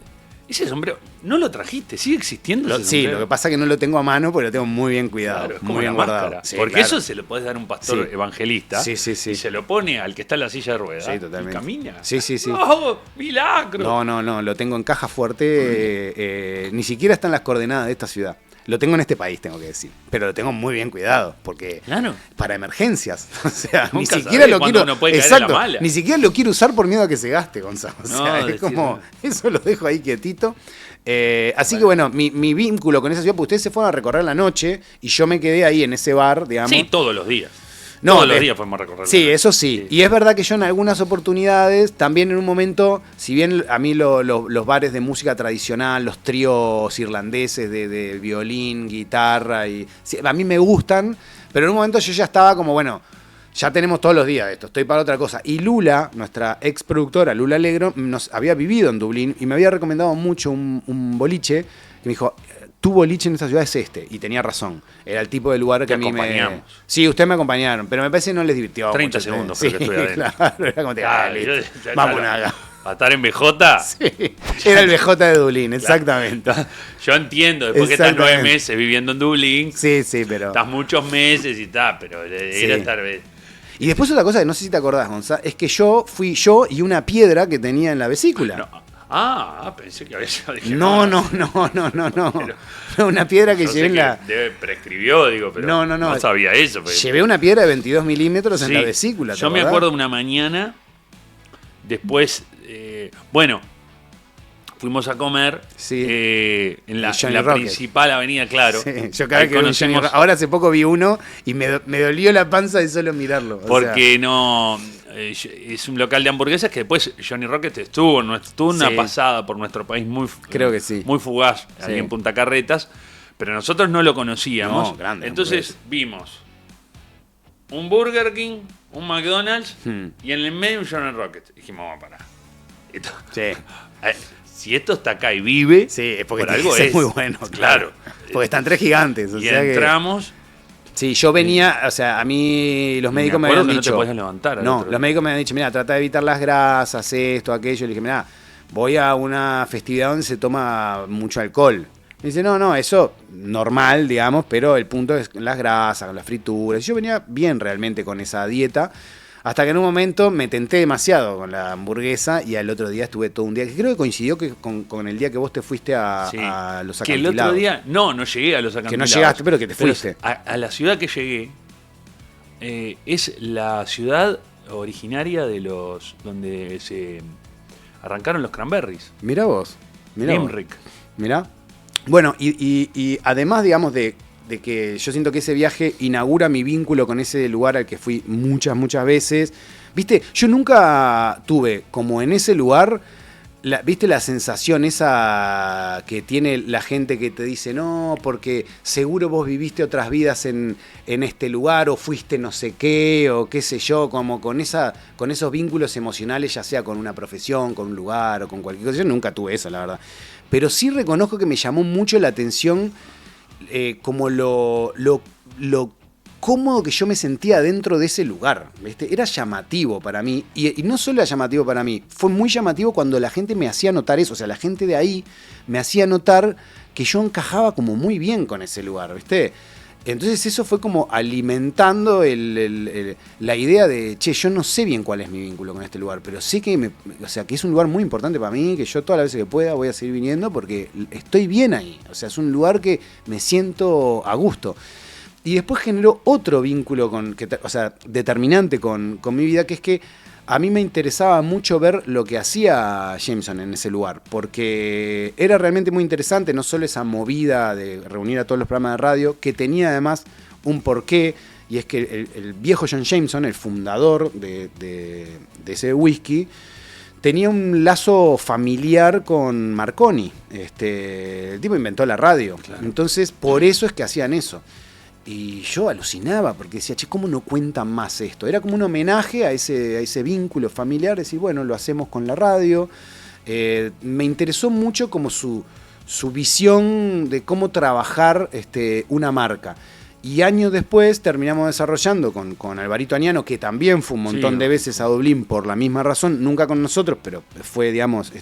Ese sombrero, ¿no lo trajiste? ¿Sigue existiendo ese sombrero? Sí, lo que pasa es que no lo tengo a mano porque lo tengo muy bien cuidado. Claro, es como muy bien guardado. Sí, porque eso se lo podés dar a un pastor evangelista. Sí. Y se lo pone al que está en la silla de ruedas. Sí, totalmente. Y camina. Sí. ¡Oh, milagro! No, lo tengo en caja fuerte. Ni siquiera está en las coordenadas de esta ciudad. Lo tengo en este país, tengo que decir. Pero lo tengo muy bien cuidado, porque para emergencias. O sea, ni siquiera lo quiero. Exacto, ni siquiera lo quiero usar por miedo a que se gaste, Gonzalo. O sea, es como. Eso lo dejo ahí quietito. Así que bueno, mi vínculo con esa ciudad, porque ustedes se fueron a recorrer la noche y yo me quedé ahí en ese bar, digamos. Sí, todos los días. Todos los días fuimos a recorrer. Sí, eso sí. Y es verdad que yo en algunas oportunidades, también en un momento, si bien a mí los bares de música tradicional, los tríos irlandeses de violín, guitarra, a mí me gustan, pero en un momento yo ya estaba como, bueno, ya tenemos todos los días esto, estoy para otra cosa. Y Lula, nuestra ex productora, Lula Alegro, nos había vivido en Dublín y me había recomendado mucho un boliche que me dijo, tu boliche en esta ciudad es este. Y tenía razón. Era el tipo de lugar que Te a mí acompañamos. Sí, ustedes me acompañaron, pero me parece que no les divirtió 30 mucho. segundos Sí, creo que estuve adentro. claro, era como vamos nada. Para estar en BJ. Sí, era el BJ de Dublín, exactamente. Yo entiendo, después que estás 9 Exactamente. meses viviendo en Dublín, Sí, pero... estás muchos meses y está, pero era estar... Y después otra cosa que no sé si te acordás, Gonzalo, es que fui yo y una piedra que tenía en la vesícula. Pensé que había sido... No. Una piedra que Yo llevé sé en la... prescribió, digo, pero no sabía eso. Pero... Llevé una piedra de 22 milímetros en Sí, la vesícula. ¿te yo me acordás? acuerdo una mañana, después, fuimos a comer Sí. en la Johnny Rocket. principal avenida, claro. Sí, yo cada Ahí vez que veo un Johnny conocimos- Rocket- ahora hace poco vi uno y me dolió la panza de solo mirarlo. o Porque es un local de hamburguesas que después Johnny Rocket estuvo una Sí. pasada por nuestro país Creo que sí. muy fugaz, Sí. ahí en Punta Carretas, pero nosotros no lo conocíamos. No, grande Entonces vimos un Burger King, un McDonald's y en el medio un Johnny Rocket. Dijimos, vamos a parar. sea, Si esto está acá y vive, sí, es porque por tiene algo que ser es. muy bueno, claro. Porque están tres gigantes. O Y sea que- entramos. Sí, yo venía, o sea, a mí los médicos me acuerdo habían que dicho... no te podías levantar al No, otro los día. médicos me habían dicho, mira, trata de evitar las grasas, esto, aquello. Le dije, mira, voy a una festividad donde se toma mucho alcohol. Me dice, no, eso normal, digamos, pero el punto es las grasas, las frituras. Yo venía bien realmente con esa dieta, hasta que en un momento me tenté demasiado con la hamburguesa y al otro día estuve todo un día, que creo que coincidió con el día que vos te fuiste a, Sí. a los Que el acantilados. otro día, no llegué a los acantilados. llegaste, pero que te fuiste. A la ciudad que llegué, es la ciudad originaria de donde se arrancaron los cranberries. Mirá vos. Limerick. Mirá. Bueno, y además, digamos, de que yo siento que ese viaje inaugura mi vínculo con ese lugar al que fui muchas veces. Viste, yo nunca tuve, como en ese lugar, viste la sensación esa que tiene la gente que te dice, no, porque seguro vos viviste otras vidas en este lugar, o fuiste no sé qué, o qué sé yo, como con esos vínculos emocionales, ya sea con una profesión, con un lugar, o con cualquier cosa. Yo nunca tuve eso, la verdad. Pero sí reconozco que me llamó mucho la atención como lo cómodo que yo me sentía dentro de ese lugar, ¿viste? Era llamativo para mí, y no solo era llamativo para mí, fue muy llamativo cuando la gente me hacía notar eso, o sea, la gente de ahí me hacía notar que yo encajaba como muy bien con ese lugar, ¿viste? Entonces eso fue como alimentando la idea de, che, yo no sé bien cuál es mi vínculo con este lugar, pero sé que que es un lugar muy importante para mí, que yo todas las veces que pueda voy a seguir viniendo porque estoy bien ahí. O sea, es un lugar que me siento a gusto. Y después generó otro vínculo determinante con mi vida, que es que a mí me interesaba mucho ver lo que hacía Jameson en ese lugar, porque era realmente muy interesante, no solo esa movida de reunir a todos los programas de radio, que tenía además un porqué, y es que el viejo John Jameson, el fundador de ese whisky, tenía un lazo familiar con Marconi. El tipo inventó la radio, claro. Entonces por eso es que hacían eso. Y yo alucinaba porque decía, che, ¿cómo no cuentan más esto? Era como un homenaje a ese vínculo familiar, decir, bueno, lo hacemos con la radio. Me interesó mucho como su visión de cómo trabajar una marca. Y años después terminamos desarrollando con Alvarito Aniano, que también fue un montón de veces a Dublín por la misma razón, nunca con nosotros, pero fue, digamos,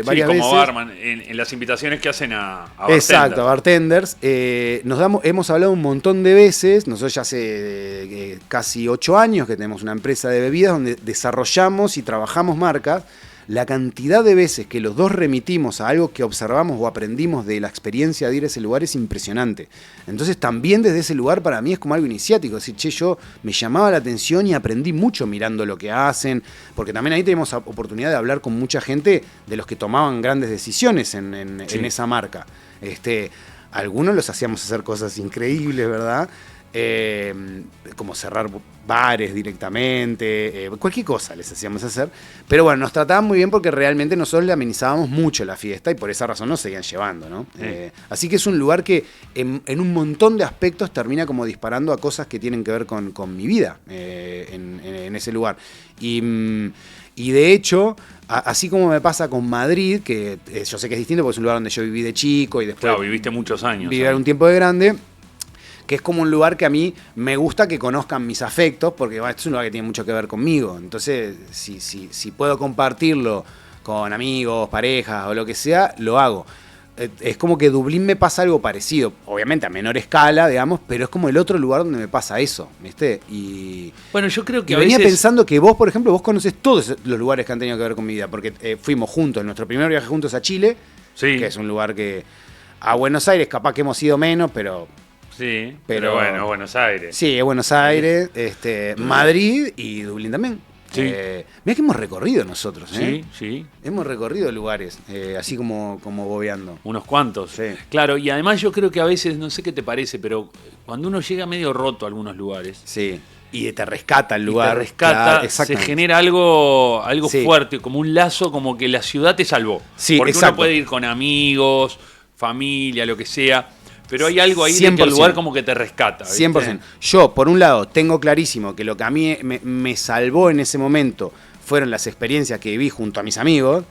varias veces. Como barman, en las invitaciones que hacen a bartenders. Exacto, a bartenders. Hemos hablado un montón de veces, nosotros ya hace casi 8 años que tenemos una empresa de bebidas donde desarrollamos y trabajamos marcas. La cantidad de veces que los dos remitimos a algo que observamos o aprendimos de la experiencia de ir a ese lugar es impresionante. Entonces también desde ese lugar para mí es como algo iniciático. Es decir, che, yo me llamaba la atención y aprendí mucho mirando lo que hacen, porque también ahí tenemos oportunidad de hablar con mucha gente de los que tomaban grandes decisiones en esa marca. Algunos los hacíamos hacer cosas increíbles, ¿verdad? como cerrar bares directamente, cualquier cosa les hacíamos hacer. Pero bueno, nos trataban muy bien porque realmente nosotros le amenizábamos mucho la fiesta y por esa razón nos seguían llevando, ¿no? Así que es un lugar que en un montón de aspectos termina como disparando a cosas que tienen que ver con mi vida en ese lugar. Y de hecho, así como me pasa con Madrid, que yo sé que es distinto porque es un lugar donde yo viví de chico y después... Claro, viviste muchos años. Viví un tiempo de grande, que es como un lugar que a mí me gusta que conozcan mis afectos, porque bueno, este es un lugar que tiene mucho que ver conmigo. Entonces, si puedo compartirlo con amigos, parejas o lo que sea, lo hago. Es como que Dublín me pasa algo parecido, obviamente a menor escala, digamos, pero es como el otro lugar donde me pasa eso, ¿viste? Y bueno, yo creo que venía pensando que vos, por ejemplo, vos conoces todos los lugares que han tenido que ver con mi vida, porque fuimos juntos, en nuestro primer viaje juntos a Chile, sí, que es un lugar que a Buenos Aires capaz que hemos ido menos, pero... Sí, pero bueno, Buenos Aires. Sí, es Buenos Aires, Madrid y Dublín también. Sí. Mirá que hemos recorrido nosotros, ¿eh? Sí, sí. Hemos recorrido lugares, así como bobeando. Unos cuantos. Sí. Claro, y además yo creo que a veces, no sé qué te parece, pero cuando uno llega medio roto a algunos lugares. Sí. Y te rescata el lugar. Te rescata, claro, se genera algo sí, fuerte, como un lazo, como que la ciudad te salvó. Sí, porque exacto. Uno puede ir con amigos, familia, lo que sea. Pero hay algo ahí 100%. de que el lugar como que te rescata, ¿viste? 100%. Yo, por un lado, tengo clarísimo que lo que a mí me salvó en ese momento fueron las experiencias que viví junto a mis amigos,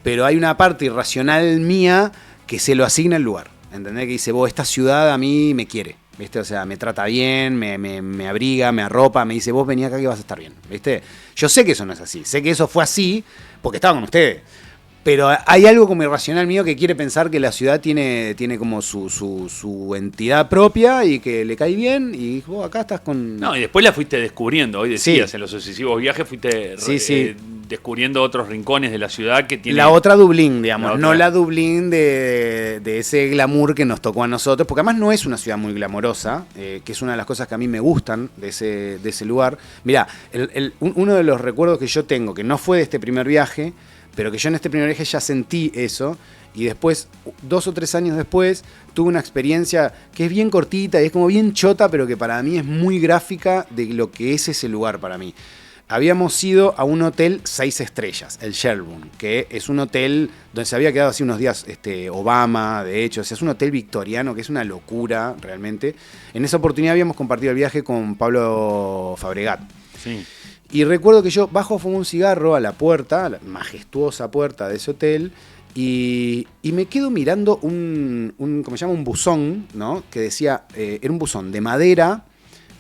pero hay una parte irracional mía que se lo asigna el lugar. ¿Entendés? Que dice, vos, esta ciudad a mí me quiere, ¿viste? O sea, me trata bien, me abriga, me arropa, me dice, vos vení acá que vas a estar bien, ¿viste? Yo sé que eso no es así, sé que eso fue así porque estaba con ustedes. Pero hay algo como irracional mío que quiere pensar que la ciudad tiene como su entidad propia y que le cae bien y vos acá estás con... No, y después la fuiste descubriendo, hoy decías, sí, en los sucesivos viajes fuiste sí, descubriendo otros rincones de la ciudad que tiene... La otra Dublín, digamos, la no la Dublín de ese glamour que nos tocó a nosotros, porque además no es una ciudad muy glamorosa, que es una de las cosas que a mí me gustan de ese lugar. Mirá, uno de los recuerdos que yo tengo, que no fue de este primer viaje, pero que yo en este primer viaje ya sentí eso, y después, 2 o 3 años después, tuve una experiencia que es bien cortita y es como bien chota, pero que para mí es muy gráfica de lo que es ese lugar para mí. Habíamos ido a un hotel 6 estrellas, el Shelbourne, que es un hotel donde se había quedado hace unos días Obama, de hecho, o sea, es un hotel victoriano que es una locura realmente. En esa oportunidad habíamos compartido el viaje con Pablo Fabregat. Sí. Y recuerdo que yo bajo a fumar un cigarro a la puerta, a la majestuosa puerta de ese hotel, y me quedo mirando ¿cómo se llama? Un buzón, ¿no? Que decía, era un buzón de madera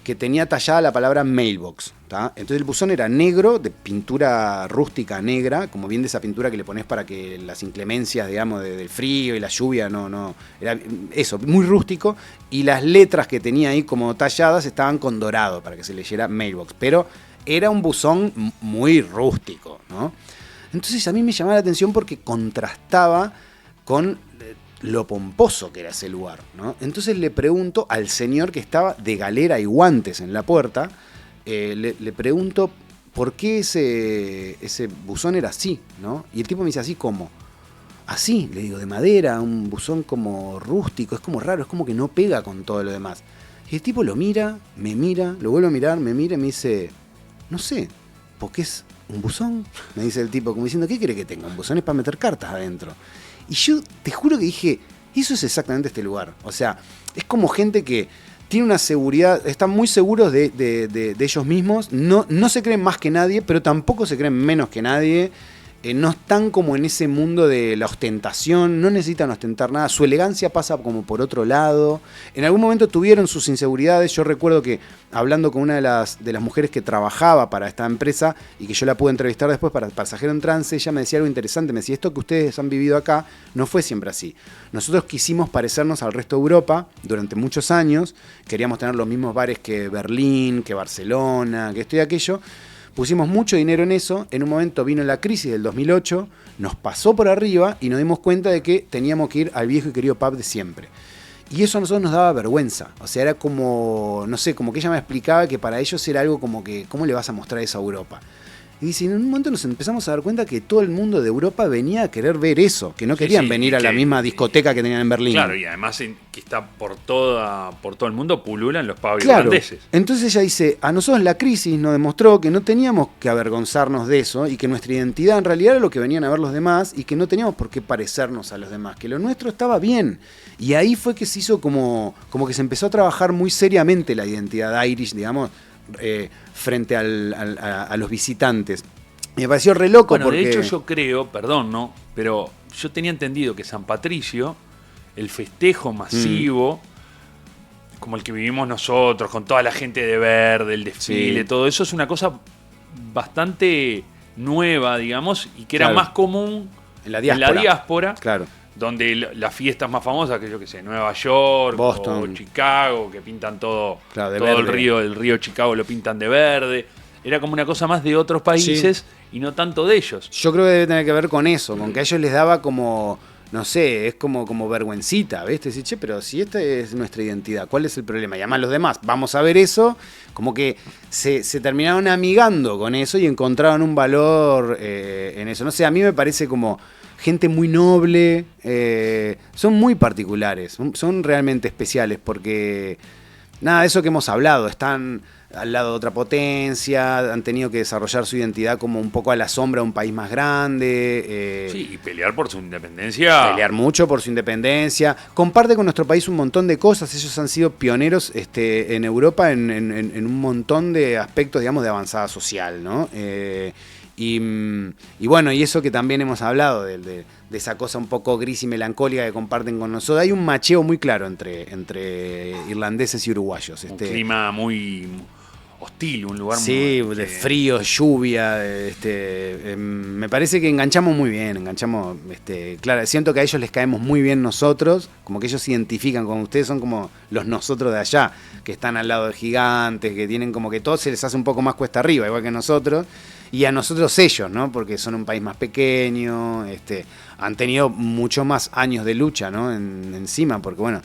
que tenía tallada la palabra mailbox, ¿tá? Entonces el buzón era negro, de pintura rústica negra, como bien de esa pintura que le pones para que las inclemencias, digamos, del frío y la lluvia, no, era eso, muy rústico, y las letras que tenía ahí como talladas estaban con dorado para que se leyera mailbox, pero era un buzón muy rústico, ¿no? Entonces a mí me llamaba la atención porque contrastaba con lo pomposo que era ese lugar, ¿no? Entonces le pregunto al señor que estaba de galera y guantes en la puerta, le pregunto por qué ese buzón era así, ¿no? Y el tipo me dice, ¿así cómo? Así, le digo, de madera, un buzón como rústico, es como raro, es como que no pega con todo lo demás. Y el tipo lo mira, lo vuelve a mirar, me mira y me dice, no sé, ¿por qué es un buzón? Me dice el tipo, como diciendo, ¿qué quiere que tenga? Un buzón es para meter cartas adentro. Y yo te juro que dije, eso es exactamente este lugar. O sea, es como gente que tiene una seguridad, están muy seguros de ellos mismos, no se creen más que nadie, pero tampoco se creen menos que nadie. No están como en ese mundo de la ostentación, no necesitan ostentar nada, su elegancia pasa como por otro lado. En algún momento tuvieron sus inseguridades. Yo recuerdo que hablando con una de las mujeres que trabajaba para esta empresa y que yo la pude entrevistar después para Pasajero en Trance, ella me decía algo interesante, me decía, esto que ustedes han vivido acá no fue siempre así. Nosotros quisimos parecernos al resto de Europa durante muchos años, queríamos tener los mismos bares que Berlín, que Barcelona, que esto y aquello. Pusimos mucho dinero en eso, en un momento vino la crisis del 2008, nos pasó por arriba y nos dimos cuenta de que teníamos que ir al viejo y querido pub de siempre. Y eso a nosotros nos daba vergüenza, o sea, era como, no sé, como que ella me explicaba que para ellos era algo como que, ¿cómo le vas a mostrar eso a Europa? Y dice, en un momento nos empezamos a dar cuenta que todo el mundo de Europa venía a querer ver eso, que no querían venir a la misma discoteca que tenían en Berlín. Claro, y además que está por todo el mundo, pululan los pubs irlandeses. Entonces ella dice, a nosotros la crisis nos demostró que no teníamos que avergonzarnos de eso y que nuestra identidad en realidad era lo que venían a ver los demás y que no teníamos por qué parecernos a los demás, que lo nuestro estaba bien. Y ahí fue que se hizo como que se empezó a trabajar muy seriamente la identidad irish, digamos, frente a los visitantes. Me pareció re loco porque... de hecho yo creo, perdón, ¿no? Pero yo tenía entendido que San Patricio, el festejo masivo, como el que vivimos nosotros, con toda la gente de verde, el desfile, todo eso es una cosa bastante nueva, digamos, y que era más común en la diáspora. Claro. Donde las fiestas más famosas, que yo qué sé, Nueva York, Boston, o Chicago, que pintan todo el río Chicago lo pintan de verde. Era como una cosa más de otros países y no tanto de ellos. Yo creo que debe tener que ver con eso, con que a ellos les daba como, no sé, es como vergüencita, ¿ves? Decís, che, pero si esta es nuestra identidad, ¿cuál es el problema? Y además los demás, vamos a ver eso, como que se terminaron amigando con eso y encontraron un valor en eso. No sé, a mí me parece como... gente muy noble, son muy particulares, son realmente especiales porque, nada, eso que hemos hablado, están al lado de otra potencia, han tenido que desarrollar su identidad como un poco a la sombra de un país más grande. Sí, y pelear por su independencia. Pelear mucho por su independencia. Comparte con nuestro país un montón de cosas, ellos han sido pioneros en Europa en un montón de aspectos, digamos, de avanzada social, ¿no? Y bueno, y eso que también hemos hablado, de esa cosa un poco gris y melancólica que comparten con nosotros. Hay un macheo muy claro entre irlandeses y uruguayos. Un clima muy hostil, un lugar muy... Sí, de frío, lluvia. Me parece que enganchamos muy bien, claro, siento que a ellos les caemos muy bien nosotros, como que ellos se identifican con ustedes, son como los nosotros de allá, que están al lado de gigantes, que tienen como que todo se les hace un poco más cuesta arriba, igual que nosotros. Y a nosotros ellos, ¿no? Porque son un país más pequeño, han tenido muchos más años de lucha, ¿no? Encima, porque bueno,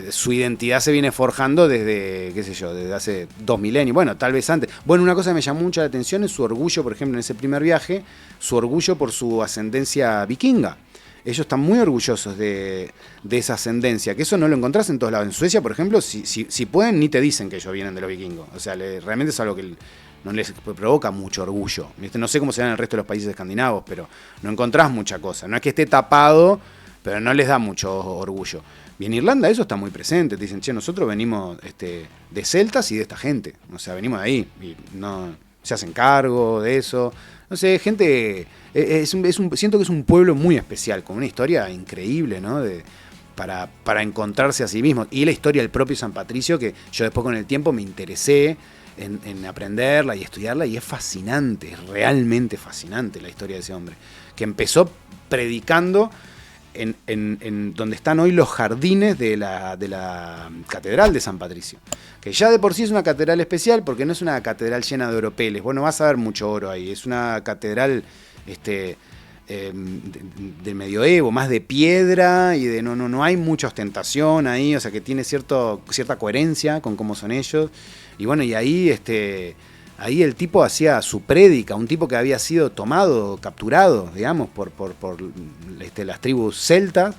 su identidad se viene forjando desde, qué sé yo, desde hace 2 milenios, bueno, tal vez antes. Bueno, una cosa que me llamó mucho la atención es su orgullo, por ejemplo, en ese primer viaje, su orgullo por su ascendencia vikinga. Ellos están muy orgullosos de esa ascendencia, que eso no lo encontrás en todos lados. En Suecia, por ejemplo, si pueden, ni te dicen que ellos vienen de los vikingos. O sea, realmente es algo que no les provoca mucho orgullo. No sé cómo será en el resto de los países escandinavos, pero no encontrás mucha cosa. No es que esté tapado, pero no les da mucho orgullo. Y en Irlanda eso está muy presente. Te dicen, che, nosotros venimos de celtas y de esta gente. O sea, venimos de ahí. Y no se hacen cargo de eso. No sé, gente... siento que es un pueblo muy especial, con una historia increíble, ¿no? Para encontrarse a sí mismo. Y la historia del propio San Patricio, que yo después con el tiempo me interesé en aprenderla y estudiarla, y es fascinante, es realmente fascinante la historia de ese hombre, que empezó predicando en donde están hoy los jardines de la Catedral de San Patricio, que ya de por sí es una catedral especial, porque no es una catedral llena de oropeles, bueno, vas a ver mucho oro ahí, es una catedral del medioevo, más de piedra, y no hay mucha ostentación ahí, o sea que tiene cierta coherencia con cómo son ellos. Y bueno, y ahí ahí el tipo hacía su prédica, un tipo que había sido capturado, digamos, por las tribus celtas,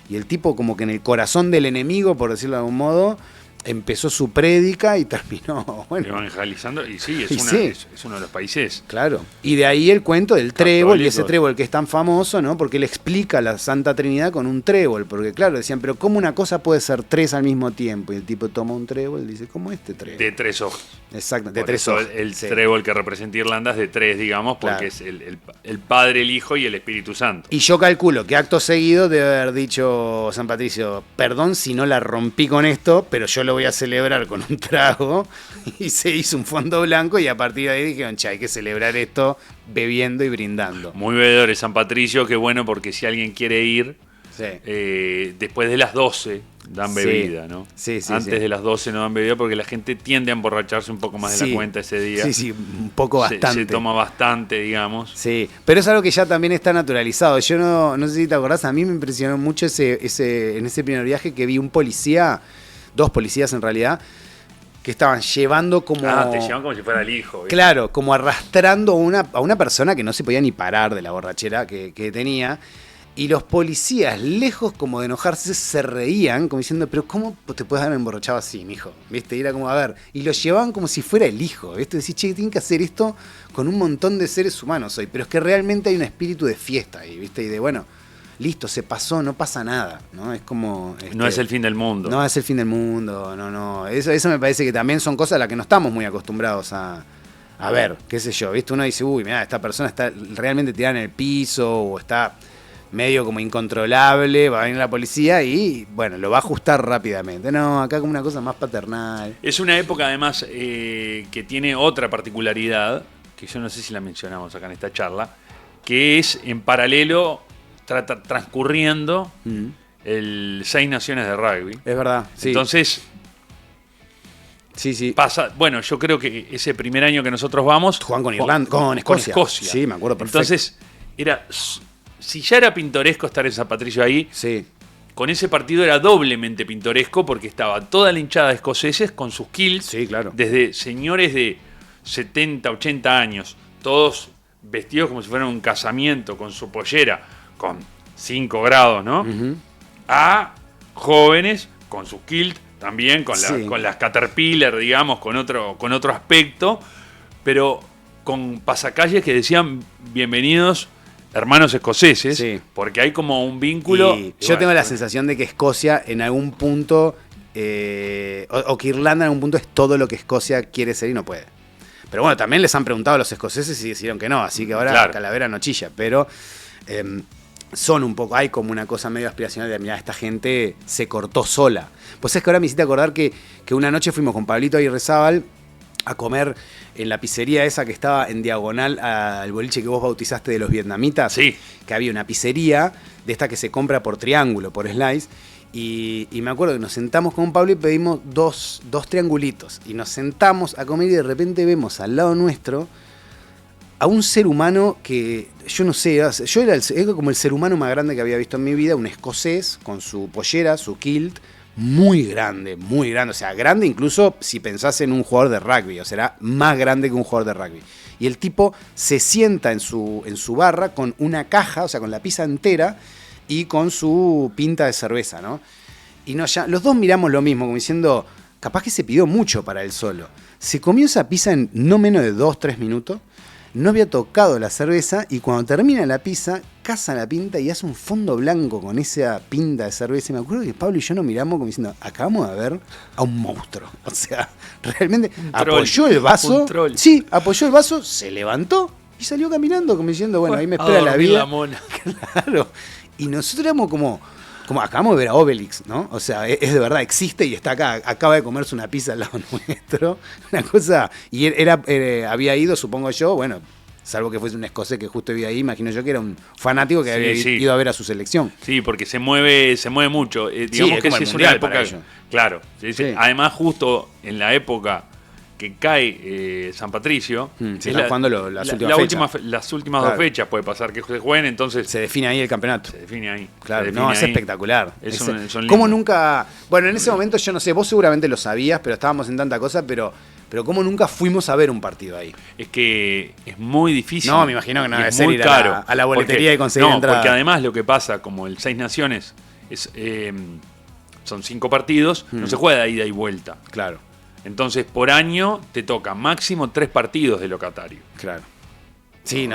y el tipo como que en el corazón del enemigo, por decirlo de algún modo, empezó su prédica y terminó, bueno, evangelizando, y sí, es uno de los países. Claro. Y de ahí el cuento del trébol, y ese trébol que es tan famoso, ¿no? Porque él explica la Santa Trinidad con un trébol, porque claro, decían, pero ¿cómo una cosa puede ser 3 al mismo tiempo? Y el tipo toma un trébol y dice, ¿cómo este trébol? De 3 hojas. Exacto, de por 3 hojas. El trébol que representa Irlanda es de 3, digamos, porque es el Padre, el Hijo y el Espíritu Santo. Y yo calculo que acto seguido debe haber dicho San Patricio, perdón si no la rompí con esto, pero yo lo voy a celebrar con un trago, y se hizo un fondo blanco, y a partir de ahí dijeron, che, hay que celebrar esto bebiendo y brindando. Muy bebedores San Patricio, qué bueno, porque si alguien quiere ir, después de las 12 dan bebida, ¿no? Sí, Antes de las 12 no dan bebida porque la gente tiende a emborracharse un poco más de la cuenta ese día. Sí, un poco bastante. Se toma bastante, digamos. Sí, pero es algo que ya también está naturalizado. Yo no sé si te acordás, a mí me impresionó mucho en ese primer viaje que vi un policía, 2 policías en realidad, que estaban llevando como... te llevan como si fuera el hijo. ¿Viste? Claro, como arrastrando a una persona que no se podía ni parar de la borrachera que tenía. Y los policías, lejos como de enojarse, se reían, como diciendo, pero ¿cómo te puedes haber emborrachado así, mijo? ¿Viste? Y era como, a ver, y lo llevaban como si fuera el hijo, ¿viste? Decís, che, tienen que hacer esto con un montón de seres humanos hoy, pero es que realmente hay un espíritu de fiesta ahí, ¿viste? Y de, bueno, listo, se pasó, no pasa nada, ¿no? Es como... no es el fin del mundo. No es el fin del mundo, no. Eso me parece que también son cosas a las que no estamos muy acostumbrados a ver, qué sé yo, ¿viste? Uno dice, uy, mirá, esta persona está realmente tirada en el piso o está... medio como incontrolable, va a venir la policía y, bueno, lo va a ajustar rápidamente. No, acá como una cosa más paternal. Es una época, además, que tiene otra particularidad, que yo no sé si la mencionamos acá en esta charla, que es en paralelo transcurriendo el Seis Naciones de Rugby. Es verdad, sí. Entonces, sí. pasa, bueno, yo creo que ese primer año que nosotros vamos... Juan con Irlanda, con Escocia. Sí, me acuerdo perfecto. Entonces, si ya era pintoresco estar en San Patricio ahí, sí. Con ese partido era doblemente pintoresco porque estaba toda la hinchada de escoceses con sus kilts, sí, claro. Desde señores de 70, 80 años, todos vestidos como si fueran un casamiento, con su pollera, con 5 grados, ¿no? Uh-huh. A jóvenes con sus kilts, también con las Caterpillar, digamos, con otro aspecto, pero con pasacalles que decían bienvenidos hermanos escoceses, sí. Porque hay como un vínculo. Yo tengo la sensación de que Escocia en algún punto, o que Irlanda en algún punto es todo lo que Escocia quiere ser y no puede. Pero bueno, también les han preguntado a los escoceses y decidieron que no, así que ahora claro. Calavera no chilla, pero son un poco, hay como una cosa medio aspiracional de, mirá, esta gente se cortó sola. Pues es que ahora me hiciste acordar que una noche fuimos con Pablito Aguirrezábal a comer en la pizzería esa que estaba en diagonal al boliche que vos bautizaste de los vietnamitas. Sí. Que había una pizzería de esta que se compra por triángulo, por slice. Y me acuerdo que nos sentamos con Pablo y pedimos dos triangulitos. Y nos sentamos a comer y de repente vemos al lado nuestro a un ser humano que, yo no sé, yo era como el ser humano más grande que había visto en mi vida, un escocés con su pollera, su kilt, muy grande, o sea, grande incluso si pensás en un jugador de rugby, o sea, era más grande que un jugador de rugby. Y el tipo se sienta en su barra con una caja, o sea, con la pizza entera y con su pinta de cerveza, ¿no? Y los dos miramos lo mismo, como diciendo, capaz que se pidió mucho para él solo. Se comió esa pizza en no menos de 2-3 minutos, no había tocado la cerveza y cuando termina la pizza, caza la pinta y hace un fondo blanco con esa pinta de cerveza. Y me acuerdo que Pablo y yo nos miramos como diciendo, acabamos de ver a un monstruo. O sea, realmente apoyó el vaso. Sí, apoyó el vaso, se levantó y salió caminando como diciendo, bueno, ahí me espera la vida. La mona. Claro. Y nosotros éramos como acabamos de ver a Obelix, ¿no? O sea, es de verdad, existe y está acá, acaba de comerse una pizza al lado nuestro. Una cosa, y había ido, supongo yo, bueno, salvo que fuese un escocés que justo vivía ahí, imagino yo que era un fanático que había ido a ver a su selección. Sí, porque se mueve mucho. Digamos que es una época. Claro. Sí. Además, justo en la época que cae San Patricio, se están jugando las últimas claro. 2 fechas, puede pasar que se jueguen, entonces se define ahí el campeonato. Se define ahí. Claro, no, es espectacular. Son ¿Cómo nunca? Bueno, en ese momento yo no sé, vos seguramente lo sabías, pero estábamos en tanta cosa, pero ¿cómo nunca fuimos a ver un partido ahí? Es que es muy difícil. No, me imagino que no debe ser muy ir caro, a la boletería y conseguir entrada. Porque además lo que pasa, como el Seis Naciones son 5 partidos, no se juega de ida y vuelta. Claro. Entonces, por año te toca máximo 3 partidos de locatario. Claro. Sí,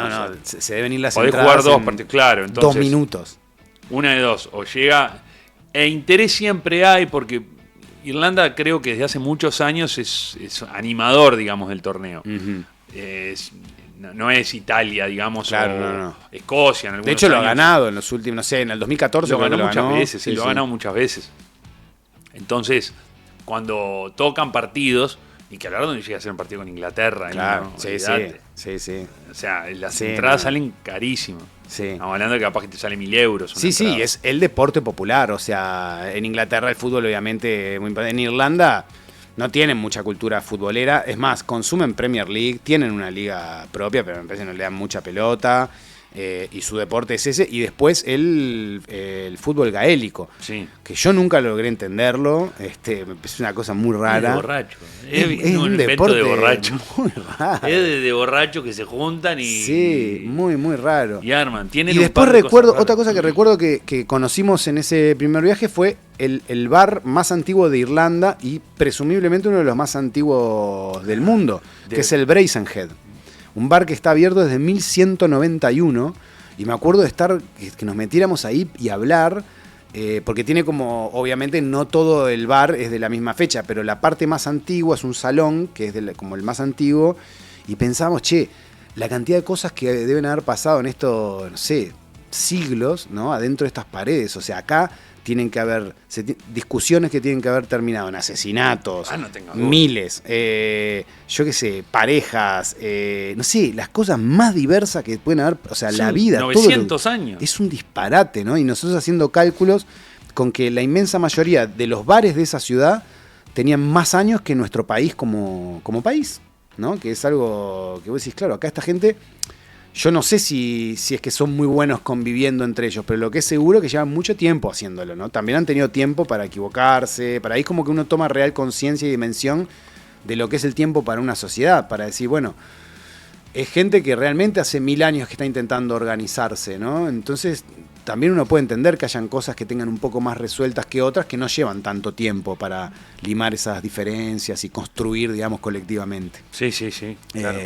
se deben ir las podés entradas. Podés jugar 2 partidos, claro. Entonces, 2 minutos. Una de dos. O llega... interés siempre hay porque Irlanda creo que desde hace muchos años es animador, digamos, del torneo. Uh-huh. No es Italia, digamos, claro, o Escocia. En de hecho, lo ha ganado en los últimos, no sé, en el 2014. Lo ganó muchas veces, sí, lo ha ganado muchas veces. Entonces... Cuando tocan partidos, y que a la hora no llega a ser un partido con Inglaterra. Claro, ¿no? Sí. O sea, las entradas salen carísimas. Sí. Estamos hablando de que capaz que te sale 1.000 euros. Sí, es el deporte popular. O sea, en Inglaterra el fútbol obviamente muy importante. En Irlanda no tienen mucha cultura futbolera. Es más, consumen Premier League, tienen una liga propia, pero me parece que no le dan mucha pelota. y su deporte es ese, y después el fútbol gaélico, Sí. que yo nunca logré entenderlo, es una cosa muy rara. Es de borracho. Es un un invento deporte de borracho. muy raro. Es de borracho que se juntan y. Sí, muy, muy raro. Y arman. Tienen Y un después par de recuerdo, cosas otra cosa que recuerdo que conocimos en ese primer viaje fue el bar más antiguo de Irlanda y presumiblemente uno de los más antiguos del mundo, que es el Brazenhead. Un bar que está abierto desde 1191 y me acuerdo de estar, que nos metiéramos ahí y hablar, porque tiene como, obviamente no todo el bar es de la misma fecha, pero la parte más antigua es un salón, que es como el más antiguo, y pensábamos, che, la cantidad de cosas que deben haber pasado en estos, no sé, siglos, ¿no? Adentro de estas paredes. O sea, acá tienen que haber discusiones que tienen que haber terminado en asesinatos, no tengo duda. miles, yo qué sé, parejas, no sé, las cosas más diversas que pueden haber, o sea, la vida. 900 años. Es un disparate, ¿no? Y nosotros haciendo cálculos con que la inmensa mayoría de los bares de esa ciudad tenían más años que nuestro país como país, ¿no? Que es algo que vos decís, claro, acá esta gente, yo no sé si es que son muy buenos conviviendo entre ellos, pero lo que es seguro es que llevan mucho tiempo haciéndolo, ¿no? También han tenido tiempo para equivocarse, para ahí es como que uno toma real conciencia y dimensión de lo que es el tiempo para una sociedad, para decir, bueno, es gente que realmente hace 1000 años que está intentando organizarse, ¿no? Entonces también uno puede entender que hayan cosas que tengan un poco más resueltas que otras que no llevan tanto tiempo para limar esas diferencias y construir, digamos, colectivamente. Sí, claro.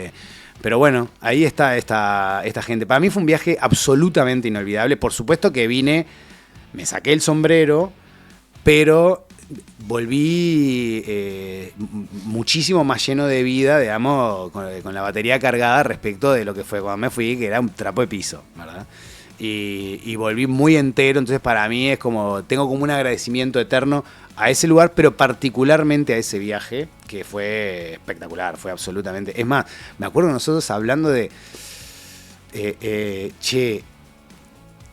Pero bueno, ahí está esta gente. Para mí fue un viaje absolutamente inolvidable. Por supuesto que vine, me saqué el sombrero, pero volví muchísimo más lleno de vida, digamos, con la batería cargada respecto de lo que fue cuando me fui, que era un trapo de piso, ¿verdad? Y volví muy entero, entonces para mí es como, tengo como un agradecimiento eterno a ese lugar, pero particularmente a ese viaje, que fue espectacular, fue absolutamente... Es más, me acuerdo nosotros hablando de, che,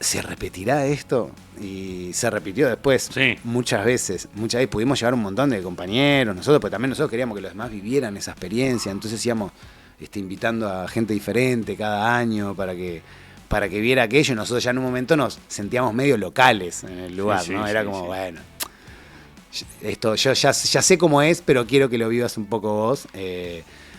¿se repetirá esto? Y se repitió después, Sí. muchas veces pudimos llevar un montón de compañeros, nosotros, pues también nosotros queríamos que los demás vivieran esa experiencia, entonces íbamos invitando a gente diferente cada año para que viera aquello, y nosotros ya en un momento nos sentíamos medio locales en el lugar, ¿no? Era como, bueno, esto yo ya sé cómo es, pero quiero que lo vivas un poco vos.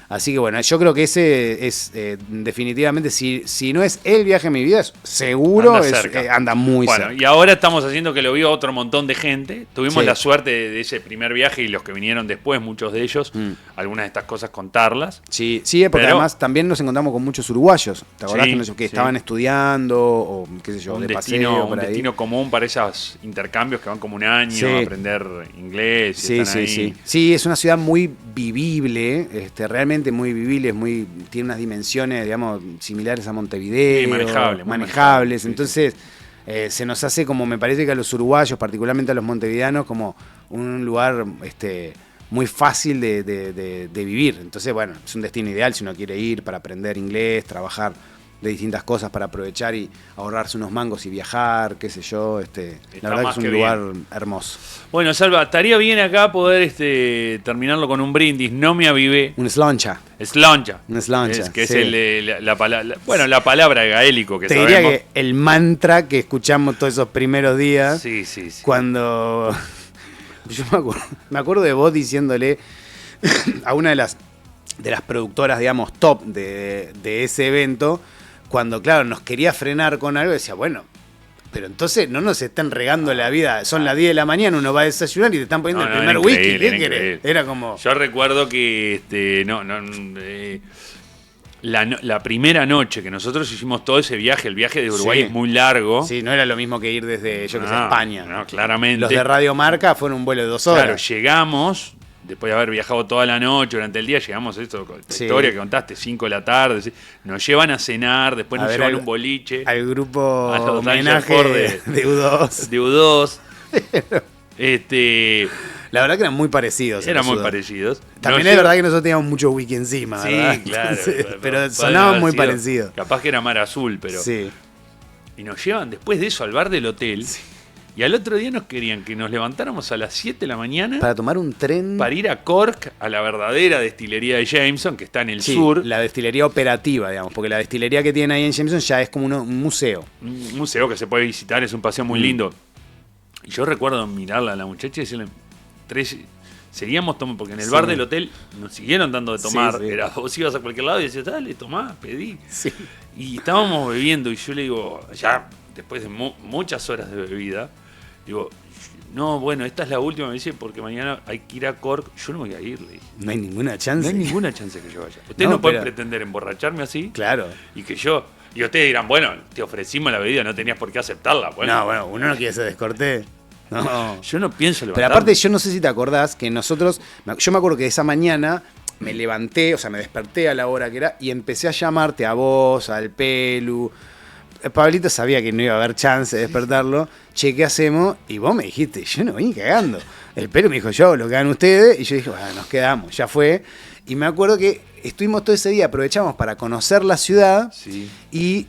Así que bueno, yo creo que ese es definitivamente, si no es el viaje de mi vida, seguro anda muy cerca. Y ahora estamos haciendo que lo viva otro montón de gente. Tuvimos Sí. la suerte de ese primer viaje y los que vinieron después, muchos de ellos, algunas de estas cosas contarlas. Sí, porque además también nos encontramos con muchos uruguayos. ¿Te acordás que estaban estudiando o qué sé yo, un de destino, paseo por un ahí? destino común para esos intercambios que van como un año Sí. a aprender inglés. Y están ahí. Sí. Sí, es una ciudad muy vivible, realmente muy vivible, tiene unas dimensiones, digamos, similares a Montevideo. Sí, manejables. manejable, sí, Entonces, se nos hace como, me parece que a los uruguayos, particularmente a los montevideanos, como un lugar muy fácil de vivir. Entonces, bueno, es un destino ideal si uno quiere ir para aprender inglés, trabajar de distintas cosas para aprovechar y ahorrarse unos mangos y viajar, qué sé yo. La verdad que es un lugar hermoso. Bueno, Salva, estaría bien acá poder terminarlo con un brindis. No me avivé. Un sloncha. Sloncha. Un sloncha. Que sí. es la palabra gaélico que Te sabemos. diría que el mantra que escuchamos todos esos primeros días. Sí. Cuando. Yo me acuerdo de vos diciéndole a una de las productoras, digamos, top de ese evento, cuando, claro, nos quería frenar con algo, decía, bueno, pero entonces no nos estén regando la vida. Son las 10 de la mañana, uno va a desayunar y te están poniendo el primer whisky. ¿Qué querés? Era como... Yo recuerdo que la primera noche que nosotros hicimos todo ese viaje, el viaje de Uruguay es muy largo. Sí, no era lo mismo que ir desde, España. No, claramente. Los de Radio Marca fueron un vuelo de 2 horas. Claro, llegamos... Después de haber viajado toda la noche, durante el día, llegamos a esto, la historia que contaste, 5 de la tarde. ¿Sí? Nos llevan a cenar, después nos llevan a un boliche. Al grupo a los homenaje de U2. De U2. La verdad que eran muy parecidos. Eran muy parecidos. También es verdad que nosotros teníamos mucho wiki encima, ¿verdad? Sí, claro. Entonces, pero sonaban muy parecidos. Capaz que era Mar Azul, pero... Sí. Y nos llevan después de eso al bar del hotel. Sí. Y al otro día nos querían que nos levantáramos a las 7 de la mañana para tomar un tren. Para ir a Cork, a la verdadera destilería de Jameson, que está en el sur. La destilería operativa, digamos, porque la destilería que tienen ahí en Jameson ya es como un museo. Un museo que se puede visitar, es un paseo muy lindo. Y yo recuerdo mirarla a la muchacha y decirle, seguíamos tomando, porque en el bar del hotel nos siguieron dando de tomar. Sí. Era, vos ibas a cualquier lado y decías, dale, tomá, pedí. Sí. Y estábamos bebiendo y yo le digo, ya después de muchas horas de bebida, digo, no, bueno, esta es la última, me dice, porque mañana hay que ir a Cork. Yo no voy a ir, le dije. No hay ninguna chance. No hay ninguna chance que yo vaya. Ustedes no pueden pretender emborracharme así. Claro. Y que yo... Y ustedes dirán, bueno, te ofrecimos la bebida, no tenías por qué aceptarla. Bueno, uno no quiere ser descortés. No. Yo no pienso levantarme. Pero aparte, yo no sé si te acordás que nosotros... Yo me acuerdo que esa mañana me levanté, o sea, me desperté a la hora que era y empecé a llamarte a vos, al Pelu... Pablito sabía que no iba a haber chance de despertarlo. Che, ¿qué hacemos? Y vos me dijiste, yo no vine cagando. El Pelu me dijo, yo, lo que hagan ustedes. Y yo dije, bueno, nos quedamos, ya fue. Y me acuerdo que estuvimos todo ese día, aprovechamos para conocer la ciudad. Sí. Y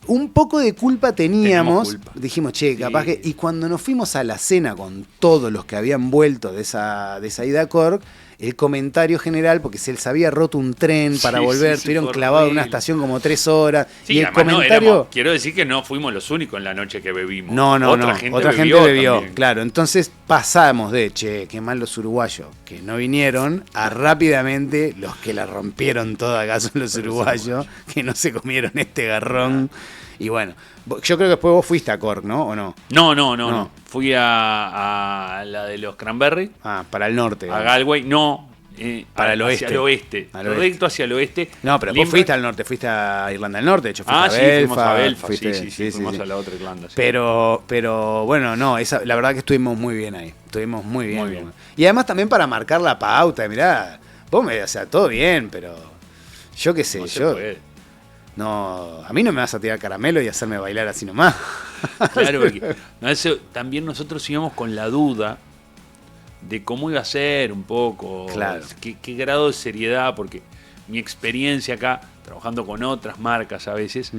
un poco de culpa teníamos. Culpa. Dijimos, che, capaz que... Y cuando nos fuimos a la cena con todos los que habían vuelto de esa ida a Cork, el comentario general, porque se les había roto un tren para volver, estuvieron clavados en una estación como 3 horas. Sí, y el comentario... quiero decir que no fuimos los únicos en la noche que bebimos. No. Otra gente bebió también. claro. Entonces pasamos de, che, qué mal los uruguayos que no vinieron, a rápidamente los que la rompieron toda acá son los uruguayos, que no se comieron este garrón. Y bueno, yo creo que después vos fuiste a Cork, ¿no? ¿O no? No. Fui a la de los Cranberry. Para el norte. A Galway. No. Para el oeste. Hacia el oeste. Recto hacia el oeste. No, pero vos fuiste al norte, fuiste a Irlanda del Norte, de hecho fuiste a Belfast. Fuimos a Belfast, fuiste, fuimos a la otra Irlanda. Sí. Pero bueno, no, la verdad que estuvimos muy bien ahí, estuvimos muy bien. Y además también para marcar la pauta, mirá, vos o sea, todo bien, pero yo qué sé, no, a mí no me vas a tirar caramelo y hacerme bailar así nomás. Claro, porque también nosotros íbamos con la duda de cómo iba a ser un poco, claro. qué grado de seriedad, porque mi experiencia acá, trabajando con otras marcas a veces,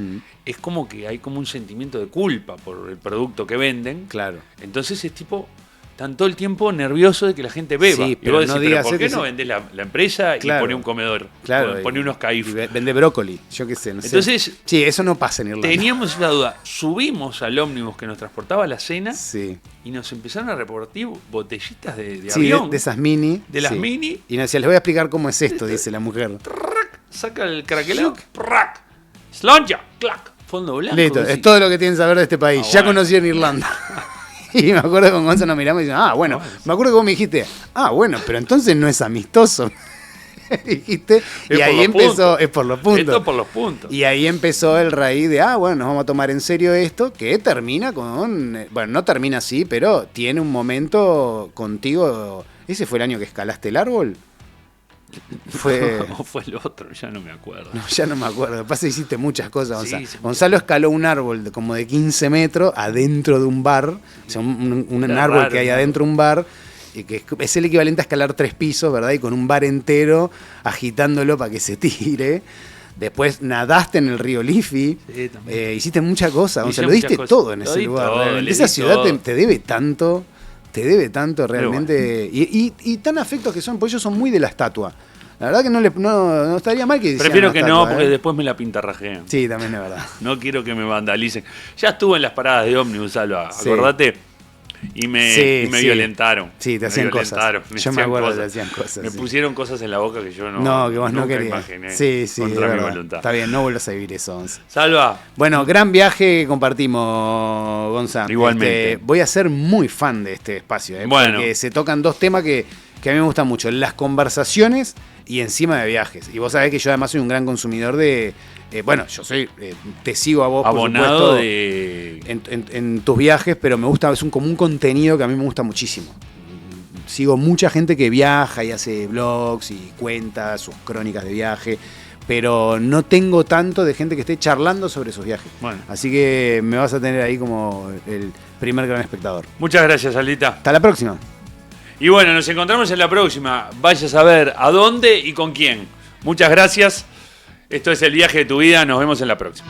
es como que hay como un sentimiento de culpa por el producto que venden. Claro. Entonces es tipo, están todo el tiempo nervioso de que la gente beba. Sí, pero y vos decís, digas ¿por qué no vendés la empresa y ponés un comedor? Claro. Ponés unos caif. Vende brócoli, yo qué sé, no sé. Entonces, sí, eso no pasa en Irlanda. Teníamos la duda. Subimos al ómnibus que nos transportaba a la cena. Sí. Y nos empezaron a repartir botellitas de sí, avión. de esas mini. De las mini. Y nos decía, les voy a explicar cómo es esto, dice la mujer. Saca el craquelado. Slonja, clac. Fondo blanco. Listo, es todo lo que tienen que saber de este país. Ya conocí en Irlanda. Y me acuerdo que con Gonzalo nos miramos y decimos, bueno, me acuerdo que vos me dijiste, bueno, pero entonces no es amistoso. Dijiste, y ahí empezó, es por los puntos. Esto por los puntos. Y ahí empezó el raíz de, bueno, nos vamos a tomar en serio esto, que termina con, bueno, no termina así, pero tiene un momento contigo. ¿Ese fue el año que escalaste el árbol? O fue el otro, ya no me acuerdo. No, ya no me acuerdo. Lo que pasa es que hiciste muchas cosas, Gonzalo. Sí, Gonzalo escaló un árbol como de 15 metros adentro de un bar. O sea, un árbol raro, que hay adentro de un bar. Y que es el equivalente a escalar 3 pisos, ¿verdad? Y con un bar entero agitándolo para que se tire. Después nadaste en el río Liffey. Sí, hiciste muchas cosas. Gonzalo, lo diste todo en ese lugar. Esa ciudad te debe tanto. Te debe tanto realmente. Bueno. Y tan afectos que son, porque ellos son muy de la estatua. La verdad que no estaría mal que prefiero que estatua, no, porque después me la pintarrajean. Sí, también es verdad. No quiero que me vandalicen. Ya estuve en las paradas de ómnibus, Alba, acordate. Y me violentaron. Sí, te hacían cosas. Yo me acuerdo que te hacían cosas. Me pusieron cosas en la boca que yo que vos no querías. Imaginé. Sí, contra mi voluntad. Está bien, no vuelvas a vivir eso, Gonza. Salva. Bueno, gran viaje que compartimos, Gonza. Igualmente. Voy a ser muy fan de este espacio, porque se tocan 2 temas que a mí me gustan mucho. Las conversaciones y encima de viajes. Y vos sabés que yo además soy un gran consumidor de... yo te sigo a vos, abonado por supuesto, en tus viajes, pero me gusta, es como un contenido que a mí me gusta muchísimo. Sigo mucha gente que viaja y hace blogs y cuenta sus crónicas de viaje, pero no tengo tanto de gente que esté charlando sobre sus viajes. Bueno. Así que me vas a tener ahí como el primer gran espectador. Muchas gracias, Alita. Hasta la próxima. Y bueno, nos encontramos en la próxima. Vaya a saber a dónde y con quién. Muchas gracias. Esto es El Viaje de tu Vida. Nos vemos en la próxima.